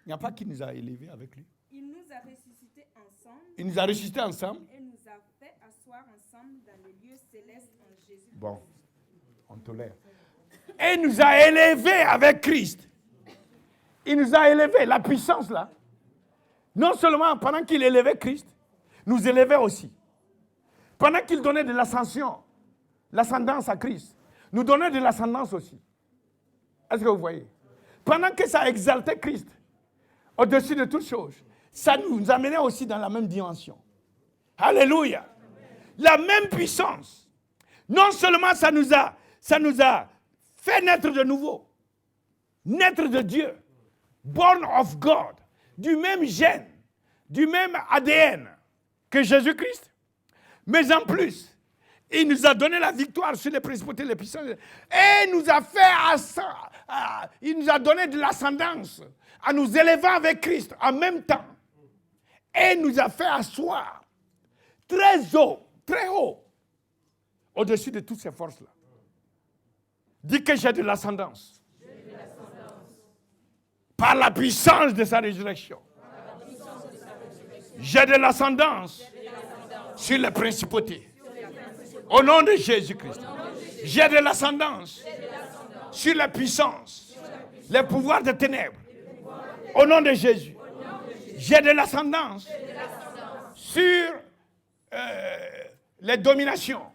Il n'y a pas qui nous a élevés avec lui. Il nous a ressuscités ensemble. Il nous a ressuscités ensemble. Et nous a fait asseoir ensemble dans les lieux célestes en Jésus. Bon, on tolère. Et nous a élevés avec Christ. Il nous a élevés, la puissance là. Non seulement pendant qu'il élevait Christ, nous élevait aussi. Pendant qu'il donnait de l'ascension, l'ascendance à Christ, nous donnait de l'ascendance aussi. Est-ce que vous voyez? Pendant que ça exaltait Christ, au-dessus de toutes choses, ça nous amenait aussi dans la même dimension. Alléluia. La même puissance. Non seulement ça nous a fait naître de nouveau, naître de Dieu, born of God, du même gène, du même ADN que Jésus-Christ. Mais en plus, Il nous a donné la victoire sur les principautés et les puissances. Et nous a fait il nous a donné de l'ascendance en nous élevant avec Christ en même temps. Et nous a fait asseoir très haut, au-dessus de toutes ces forces-là. Dis que j'ai de l'ascendance. Par la puissance de sa résurrection. J'ai de l'ascendance sur les principautés. Au nom de Jésus-Christ. J'ai de l'ascendance sur la puissance, les pouvoirs des ténèbres. Au nom de Jésus. J'ai de l'ascendance sur les dominations.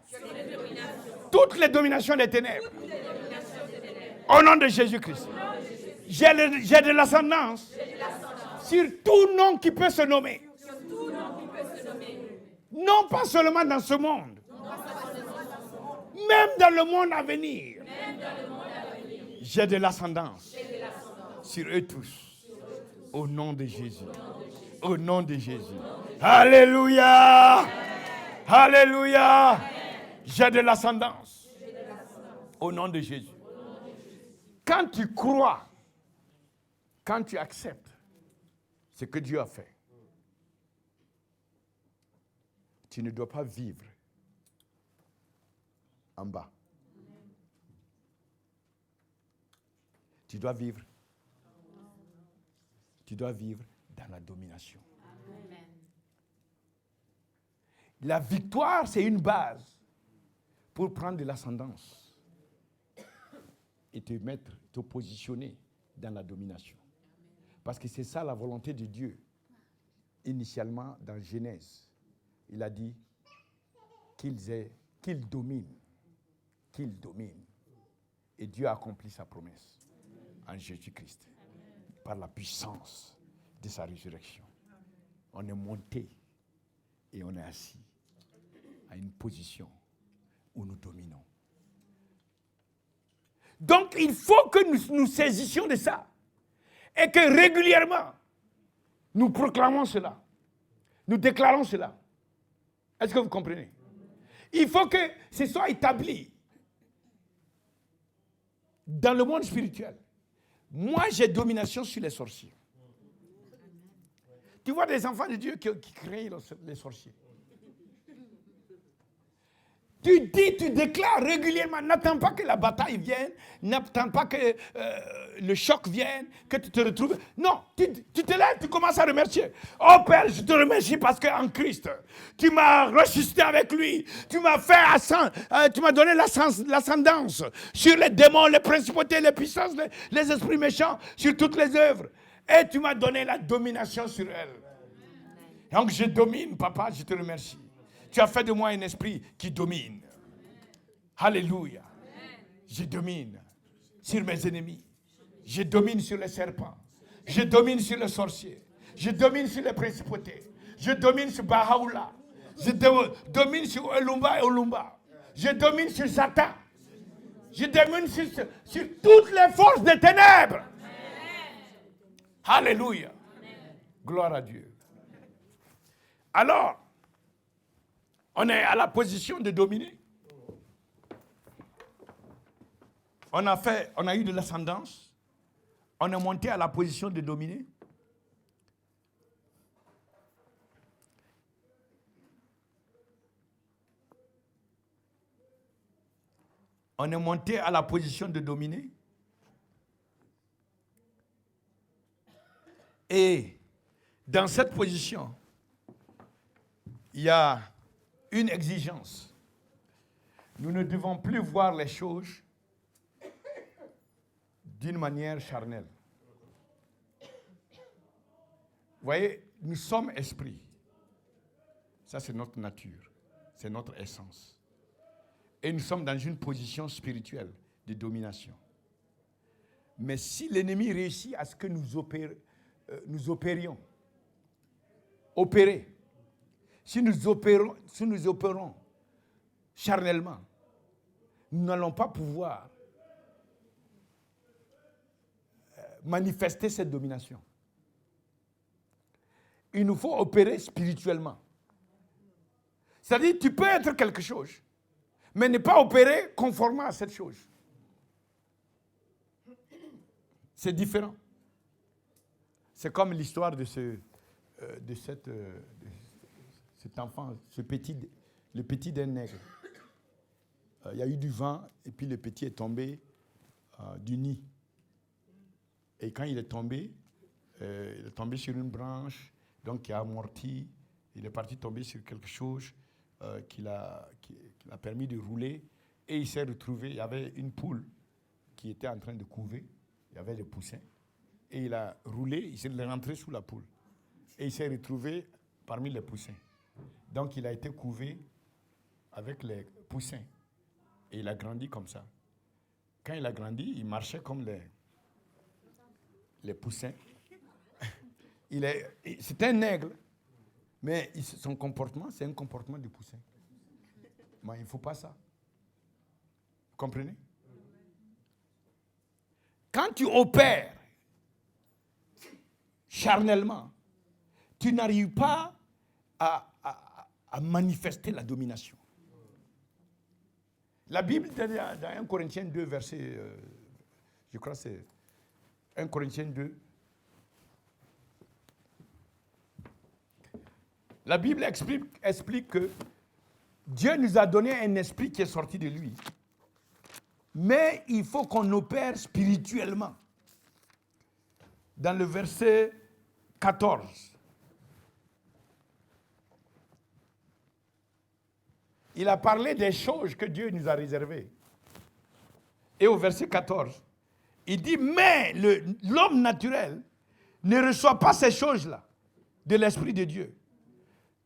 Toutes les dominations des ténèbres. Au nom de Jésus-Christ. J'ai de l'ascendance sur tout nom qui peut se nommer. Non pas seulement dans ce monde. Même dans le monde à venir. J'ai de l'ascendance sur eux tous. Au nom de Jésus. Au nom de Jésus. Alléluia. Alléluia. J'ai de l'ascendance. Au nom de Jésus. Quand tu crois, quand tu acceptes ce que Dieu a fait, tu ne dois pas vivre en bas. Tu dois vivre dans la domination. Amen. La victoire, c'est une base pour prendre de l'ascendance et te positionner dans la domination. Parce que c'est ça la volonté de Dieu. Initialement, dans Genèse, il a dit qu'il domine. Qu'il domine. Et Dieu a accompli sa promesse en Jésus-Christ. Par la puissance de sa résurrection. On est monté et on est assis à une position où nous dominons. Donc, il faut que nous saisissions de ça. Et que régulièrement, nous proclamons cela. Nous déclarons cela. Est-ce que vous comprenez? Il faut que ce soit établi dans le monde spirituel. Moi, j'ai domination sur les sorciers. Tu vois des enfants de Dieu qui craignent les sorciers. Tu déclares régulièrement, n'attends pas que la bataille vienne, n'attends pas que le choc vienne, que tu te retrouves. Non, tu te lèves, tu commences à remercier. Oh Père, je te remercie parce qu'en Christ, tu m'as ressuscité avec lui, tu m'as tu m'as donné l'ascendance sur les démons, les principautés, les puissances, les esprits méchants, sur toutes les œuvres. Et tu m'as donné la domination sur elles. Donc je domine, papa, je te remercie. Tu as fait de moi un esprit qui domine. Alléluia. Je domine sur mes ennemis. Je domine sur les serpents. Je domine sur les sorciers. Je domine sur les principautés. Je domine sur Bahá'u'lláh. Je domine sur Olumba et Olumba. Je domine sur Satan. Je domine sur toutes les forces des ténèbres. Alléluia. Gloire à Dieu. Alors, on est à la position de dominer. On a eu de l'ascendance. On est monté à la position de dominer. On est monté à la position de dominer. Et dans cette position, il y a une exigence. Nous ne devons plus voir les choses d'une manière charnelle. Vous voyez, nous sommes esprits. Ça, c'est notre nature. C'est notre essence. Et nous sommes dans une position spirituelle de domination. Mais si l'ennemi réussit à ce que nous opérions, si nous opérons charnellement, nous n'allons pas pouvoir manifester cette domination. Il nous faut opérer spirituellement. C'est-à-dire, tu peux être quelque chose, mais ne pas opérer conformément à cette chose. C'est différent. C'est comme l'histoire de cet enfant, le petit d'un nègre. Il y a eu du vent et puis le petit est tombé du nid. Et quand il est tombé sur une branche, donc qui a amorti, il est parti tomber sur quelque chose qui l'a permis de rouler. Et il s'est retrouvé, il y avait une poule qui était en train de couver, il y avait des poussins. Et il a roulé, il s'est rentré sous la poule. Et il s'est retrouvé parmi les poussins. Donc il a été couvé avec les poussins. Et il a grandi comme ça. Quand il a grandi, il marchait comme les poussins. C'est un aigle, mais son comportement, c'est un comportement de poussin. Mais il ne faut pas ça. Vous comprenez? Quand tu opères charnellement, tu n'arrives pas à manifester la domination. La Bible, dans 1 Corinthiens 2, verset, je crois que c'est 1 Corinthiens 2, la Bible explique que Dieu nous a donné un esprit qui est sorti de lui. Mais il faut qu'on opère spirituellement. Dans le verset 14, il a parlé des choses que Dieu nous a réservées. Et au verset 14, il dit, mais l'homme naturel ne reçoit pas ces choses-là de l'Esprit de Dieu.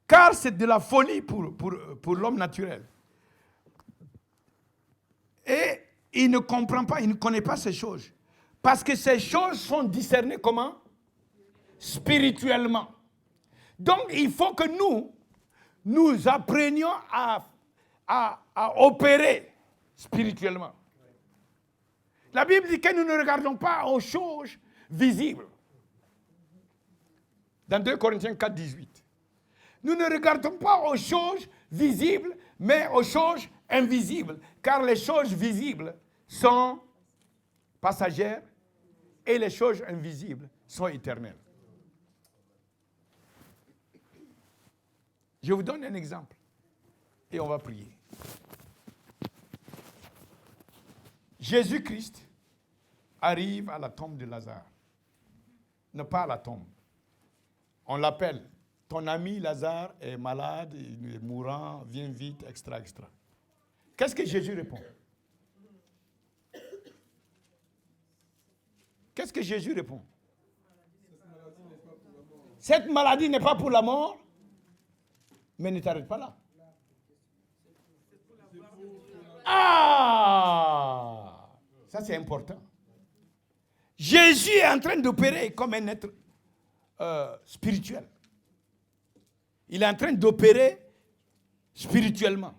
Car c'est de la folie pour l'homme naturel. Et il ne comprend pas, il ne connaît pas ces choses. Parce que ces choses sont discernées comment? Spirituellement. Donc il faut que nous apprenions à opérer spirituellement. La Bible dit que nous ne regardons pas aux choses visibles. Dans 2 Corinthiens 4, 18. Nous ne regardons pas aux choses visibles, mais aux choses invisibles. Car les choses visibles sont passagères et les choses invisibles sont éternelles. Je vous donne un exemple et on va prier. Jésus-Christ arrive à la tombe de Lazare. Non, pas à la tombe. On l'appelle. Ton ami Lazare est malade, il est mourant, viens vite, extra. Qu'est-ce que Jésus répond? Qu'est-ce que Jésus répond? Cette maladie n'est pas pour la mort, mais ne t'arrête pas là. Ah! Ça c'est important. Jésus est en train d'opérer comme un être spirituel. Il est en train d'opérer spirituellement.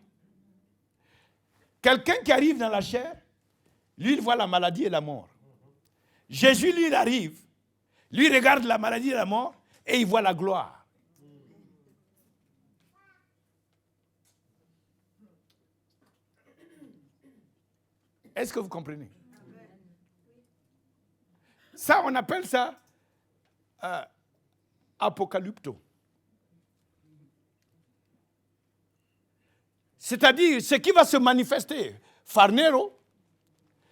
Quelqu'un qui arrive dans la chair, lui, il voit la maladie et la mort. Jésus, lui, il arrive, lui, regarde la maladie et la mort, et il voit la gloire. Est-ce que vous comprenez? Ça, on appelle ça apocalypto. C'est-à-dire, ce qui va se manifester, Farnero,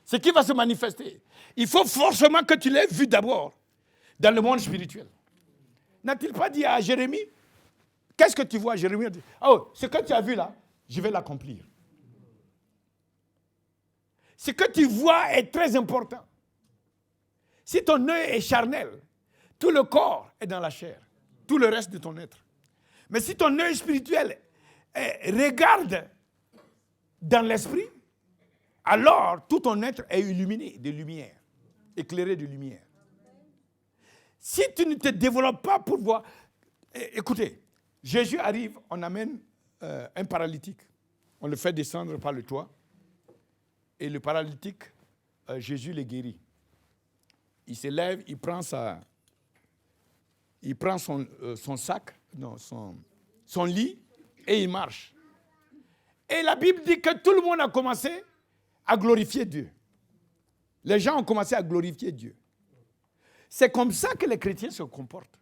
ce qui va se manifester, il faut forcément que tu l'aies vu d'abord dans le monde spirituel. N'a-t-il pas dit à Jérémie, qu'est-ce que tu vois? Jérémie a dit, oh, ce que tu as vu là, je vais l'accomplir. Ce que tu vois est très important. Si ton œil est charnel, tout le corps est dans la chair, tout le reste de ton être. Mais si ton œil spirituel regarde dans l'esprit, alors tout ton être est illuminé de lumière, éclairé de lumière. Si tu ne te développes pas pour voir... Écoutez, Jésus arrive, on amène un paralytique, on le fait descendre par le toit, et le paralytique, Jésus le guérit. Il se lève, il prend son sac, non, son lit, et il marche. Et la Bible dit que tout le monde a commencé à glorifier Dieu. Les gens ont commencé à glorifier Dieu. C'est comme ça que les chrétiens se comportent.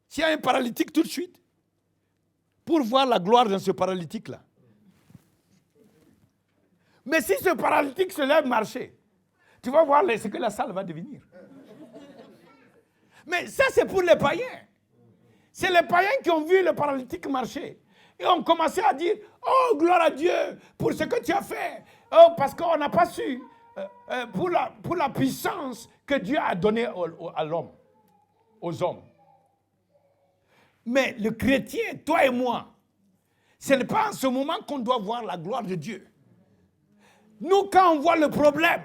S'il y a un paralytique tout de suite, pour voir la gloire dans ce paralytique-là. Mais si ce paralytique se lève marcher, tu vas voir ce que la salle va devenir. Mais ça, c'est pour les païens. C'est les païens qui ont vu le paralytique marcher. Et ont commencé à dire, oh, gloire à Dieu pour ce que tu as fait. Oh, parce qu'on n'a pas su, pour la puissance que Dieu a donnée à l'homme, aux hommes. Mais le chrétien, toi et moi, ce n'est pas en ce moment qu'on doit voir la gloire de Dieu. Nous, quand on voit le problème,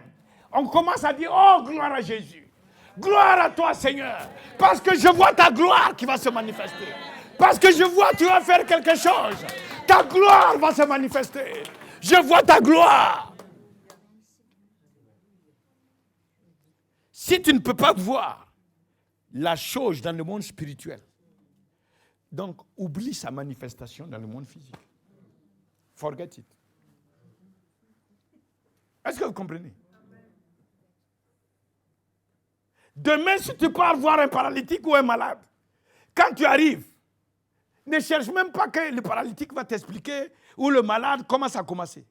on commence à dire, oh, gloire à Jésus. Gloire à toi, Seigneur. Parce que je vois ta gloire qui va se manifester. Parce que je vois que tu vas faire quelque chose. Ta gloire va se manifester. Je vois ta gloire. Si tu ne peux pas voir la chose dans le monde spirituel, donc oublie sa manifestation dans le monde physique. Forget it. Est-ce que vous comprenez? Demain, si tu pars voir un paralytique ou un malade, quand tu arrives, ne cherche même pas que le paralytique va t'expliquer ou le malade comment ça a commencé.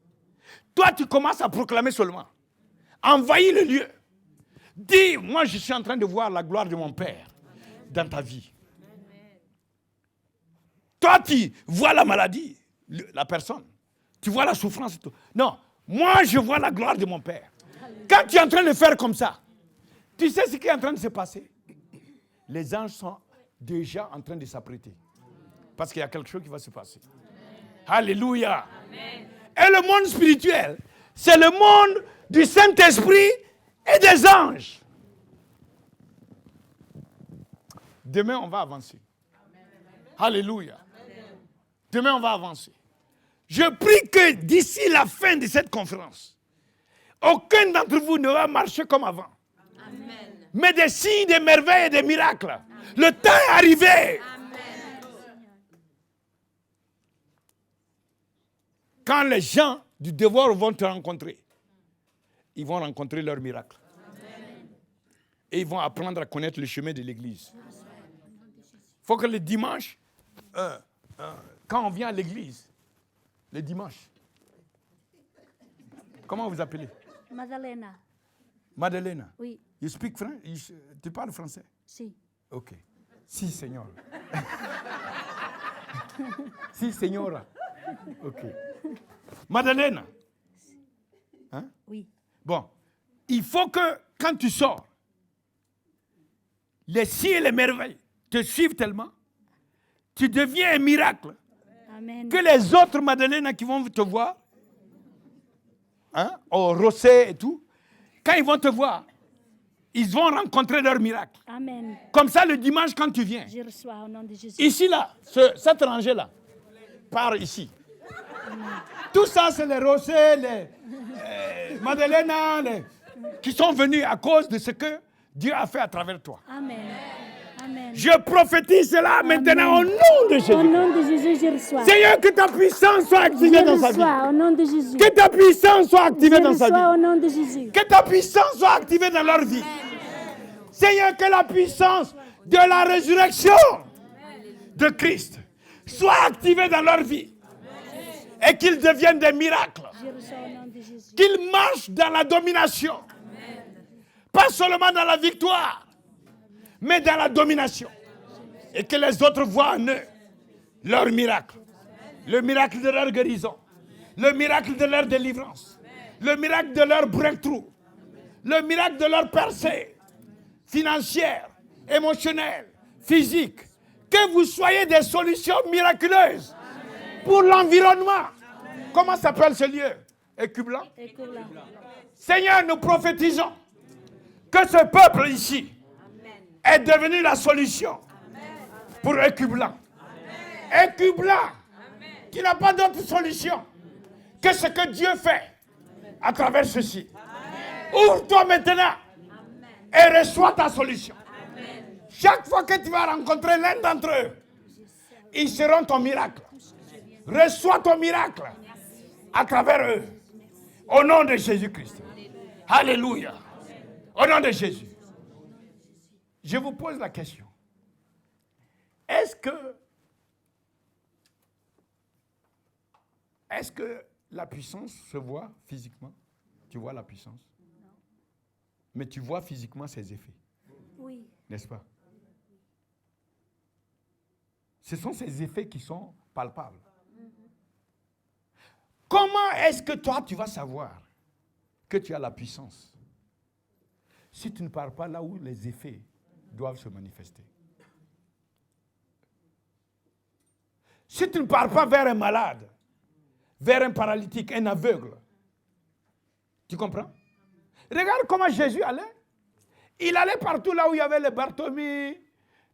Toi, tu commences à proclamer seulement. Envahis le lieu. Dis, moi, je suis en train de voir la gloire de mon Père dans ta vie. Toi, tu vois la maladie, la personne. Tu vois la souffrance et tout. Non, moi, je vois la gloire de mon Père. Quand tu es en train de faire comme ça, tu sais ce qui est en train de se passer? Les anges sont déjà en train de s'apprêter. Parce qu'il y a quelque chose qui va se passer. Alléluia. Amen. Et le monde spirituel, c'est le monde du Saint-Esprit et des anges. Demain, on va avancer. Amen. Alléluia. Amen. Demain, on va avancer. Je prie que d'ici la fin de cette conférence, aucun d'entre vous ne va marcher comme avant. Amen. Mais des signes, des merveilles et des miracles. Amen. Le temps est arrivé. Amen. Quand les gens du devoir vont te rencontrer, ils vont rencontrer leur miracle. Amen. Et ils vont apprendre à connaître le chemin de l'église. Il faut que le dimanche, quand on vient à l'église, le dimanche, comment vous appelez? Madalena. Madalena. Oui. You speak French? Tu parles français? Si. Ok. Si, Seigneur. Si, Señora. Ok. Madalena. Hein? Oui. Bon. Il faut que, quand tu sors, les signes et les merveilles te suivent tellement, tu deviens un miracle. Amen. Que les autres Madalena qui vont te voir, hein, au Rosset et tout, quand ils vont te voir, ils vont rencontrer leur miracle. Amen. Comme ça, le dimanche, quand tu viens, Je reçois au nom de Jésus. ici, là, cette rangée-là, part ici. Tout ça, c'est les Rosset, les Madalena, qui sont venus à cause de ce que Dieu a fait à travers toi. Amen. Amen. Je prophétise cela maintenant au nom de Jésus. Au nom de Jésus, je reçois. Seigneur, que ta puissance soit activée dans sa vie. Je reçois au nom de Jésus. Que ta puissance soit activée dans sa Je reçois au vie. nom de Jésus. Que ta puissance soit activée dans leur vie. Seigneur, que la puissance de la résurrection de Christ soit activée dans leur vie. Et qu'ils deviennent des miracles. Je reçois au nom de Jésus. Qu'ils marchent dans la domination. Pas seulement dans la victoire, mais dans la domination. Et que les autres voient en eux leur miracle. Le miracle de leur guérison. Le miracle de leur délivrance. Le miracle de leur breakthrough. Le miracle de leur percée financière, émotionnelle, physique. Que vous soyez des solutions miraculeuses pour l'environnement. Comment s'appelle ce lieu? Écublant. Seigneur, nous prophétisons que ce peuple ici est devenu la solution pour Écublant. Écublant, qui n'a pas d'autre solution que ce que Dieu fait à travers ceci. Ouvre-toi maintenant et reçois ta solution. Chaque fois que tu vas rencontrer l'un d'entre eux, ils seront ton miracle. Reçois ton miracle à travers eux. Au nom de Jésus-Christ. Alléluia. Au nom de Jésus. Je vous pose la question. Est-ce que la puissance se voit physiquement? Tu vois la puissance? Non. Mais tu vois physiquement ses effets. Oui. N'est-ce pas? Ce sont ces effets qui sont palpables. Comment est-ce que toi, tu vas savoir que tu as la puissance si tu ne pars pas là où les effets doivent se manifester? Si tu ne pars pas vers un malade, vers un paralytique, un aveugle, tu comprends? Regarde comment Jésus allait. Il allait partout là où il y avait les Barthélemy,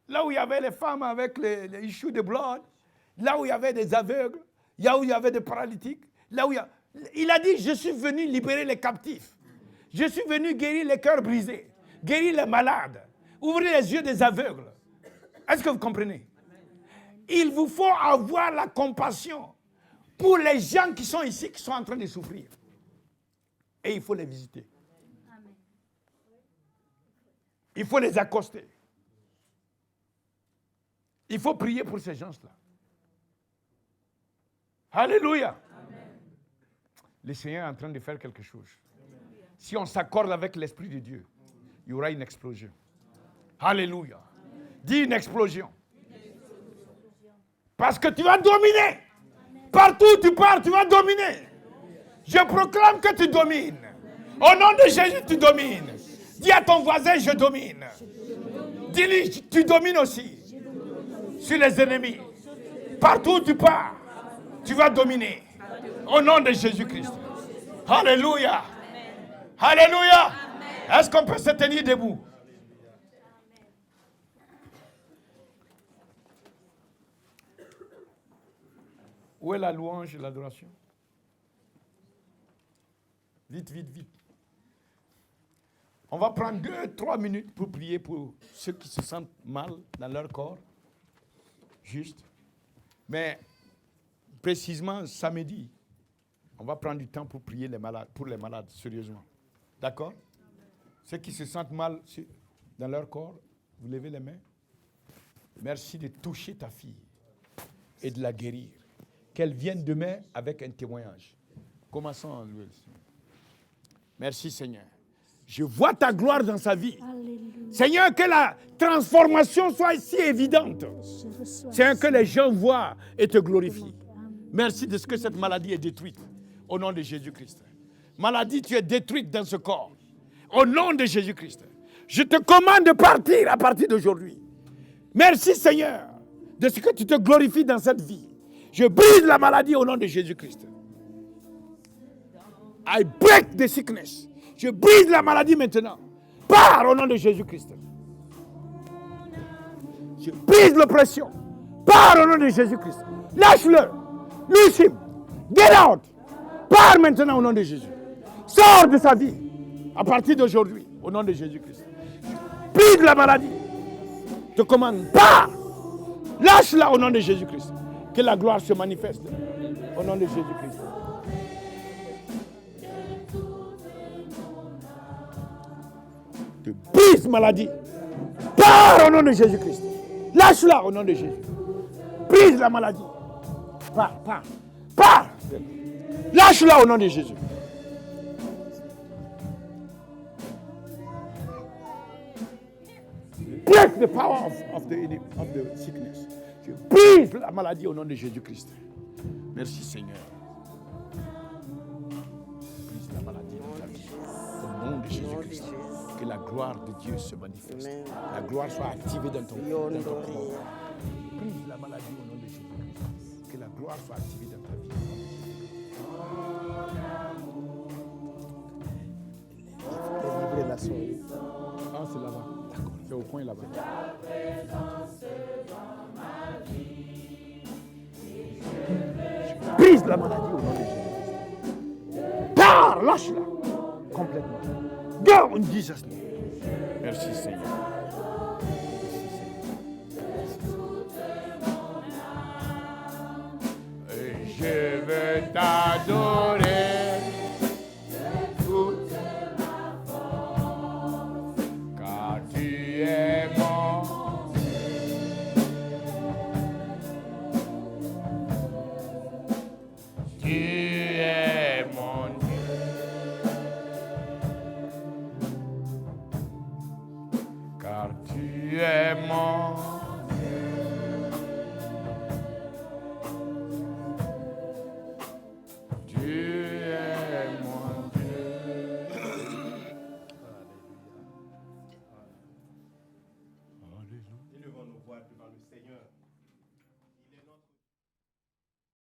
là où il y avait les femmes avec les issues de blood, là où il y avait des aveugles, là où il y avait des paralytiques, là où il a dit, je suis venu libérer les captifs. Je suis venu guérir les cœurs brisés, guérir les malades, ouvrir les yeux des aveugles. Est-ce que vous comprenez? Il vous faut avoir la compassion pour les gens qui sont ici, qui sont en train de souffrir. Et il faut les visiter. Il faut les accoster. Il faut prier pour ces gens-là. Alléluia. Amen. Le Seigneur est en train de faire quelque chose. Si on s'accorde avec l'Esprit de Dieu, il y aura une explosion. Alléluia. Dis une explosion. Parce que tu vas dominer. Partout où tu pars, tu vas dominer. Je proclame que tu domines. Au nom de Jésus, tu domines. Dis à ton voisin, je domine. Dis-lui, tu domines aussi. Sur les ennemis. Partout où tu pars, tu vas dominer. Au nom de Jésus-Christ. Alléluia. Alléluia. Est-ce qu'on peut se tenir debout? Où est la louange et l'adoration? Vite, vite, vite. On va prendre 2-3 minutes pour prier pour ceux qui se sentent mal dans leur corps. Juste. Mais précisément samedi, on va prendre du temps pour prier pour les malades, sérieusement. D'accord? Ceux qui se sentent mal dans leur corps, vous levez les mains. Merci de toucher ta fille et de la guérir. Qu'elle vienne demain avec un témoignage. Commençons en louer. Merci Seigneur. Je vois ta gloire dans sa vie. Alléluia. Seigneur, que la transformation soit si évidente. Seigneur, que les gens voient et te glorifient. Merci de ce que cette maladie est détruite. Au nom de Jésus-Christ. Maladie, tu es détruite dans ce corps. Au nom de Jésus-Christ. Je te commande de partir à partir d'aujourd'hui. Merci Seigneur de ce que tu te glorifies dans cette vie. Je brise la maladie au nom de Jésus-Christ. I break the sickness. Je brise la maladie maintenant. Pars au nom de Jésus-Christ. Je brise l'oppression. Pars au nom de Jésus-Christ. Lâche-le. Loose him. Get out. Pars maintenant au nom de Jésus. Sors de sa vie. À partir d'aujourd'hui, au nom de Jésus-Christ. Brise la maladie. Je te commande. Pars. Lâche-la au nom de Jésus-Christ. Que la gloire se manifeste au nom de Jésus-Christ. Tu brises maladie. Pars au nom de Jésus-Christ. Lâche-la au nom de Jésus. Brise la maladie. Pars, pars, pars. Lâche-la au nom de Jésus. Break the power of the sickness. Je brise la maladie au nom de Jésus-Christ. Merci Seigneur. Brise la maladie de ta vie. Au nom de Jésus-Christ. Que la gloire de Dieu se manifeste. La gloire soit activée dans ton corps. Brise la maladie au nom de Jésus-Christ. Que la gloire soit activée dans ta vie. Délivrer la soirée. Ah, c'est là-bas. D'accord. C'est au coin là-bas. Brise la maladie au nom de Jésus. Pars, lâche-la. Complètement. Go in Jesus' name. Merci Seigneur. Merci Seigneur. est mort.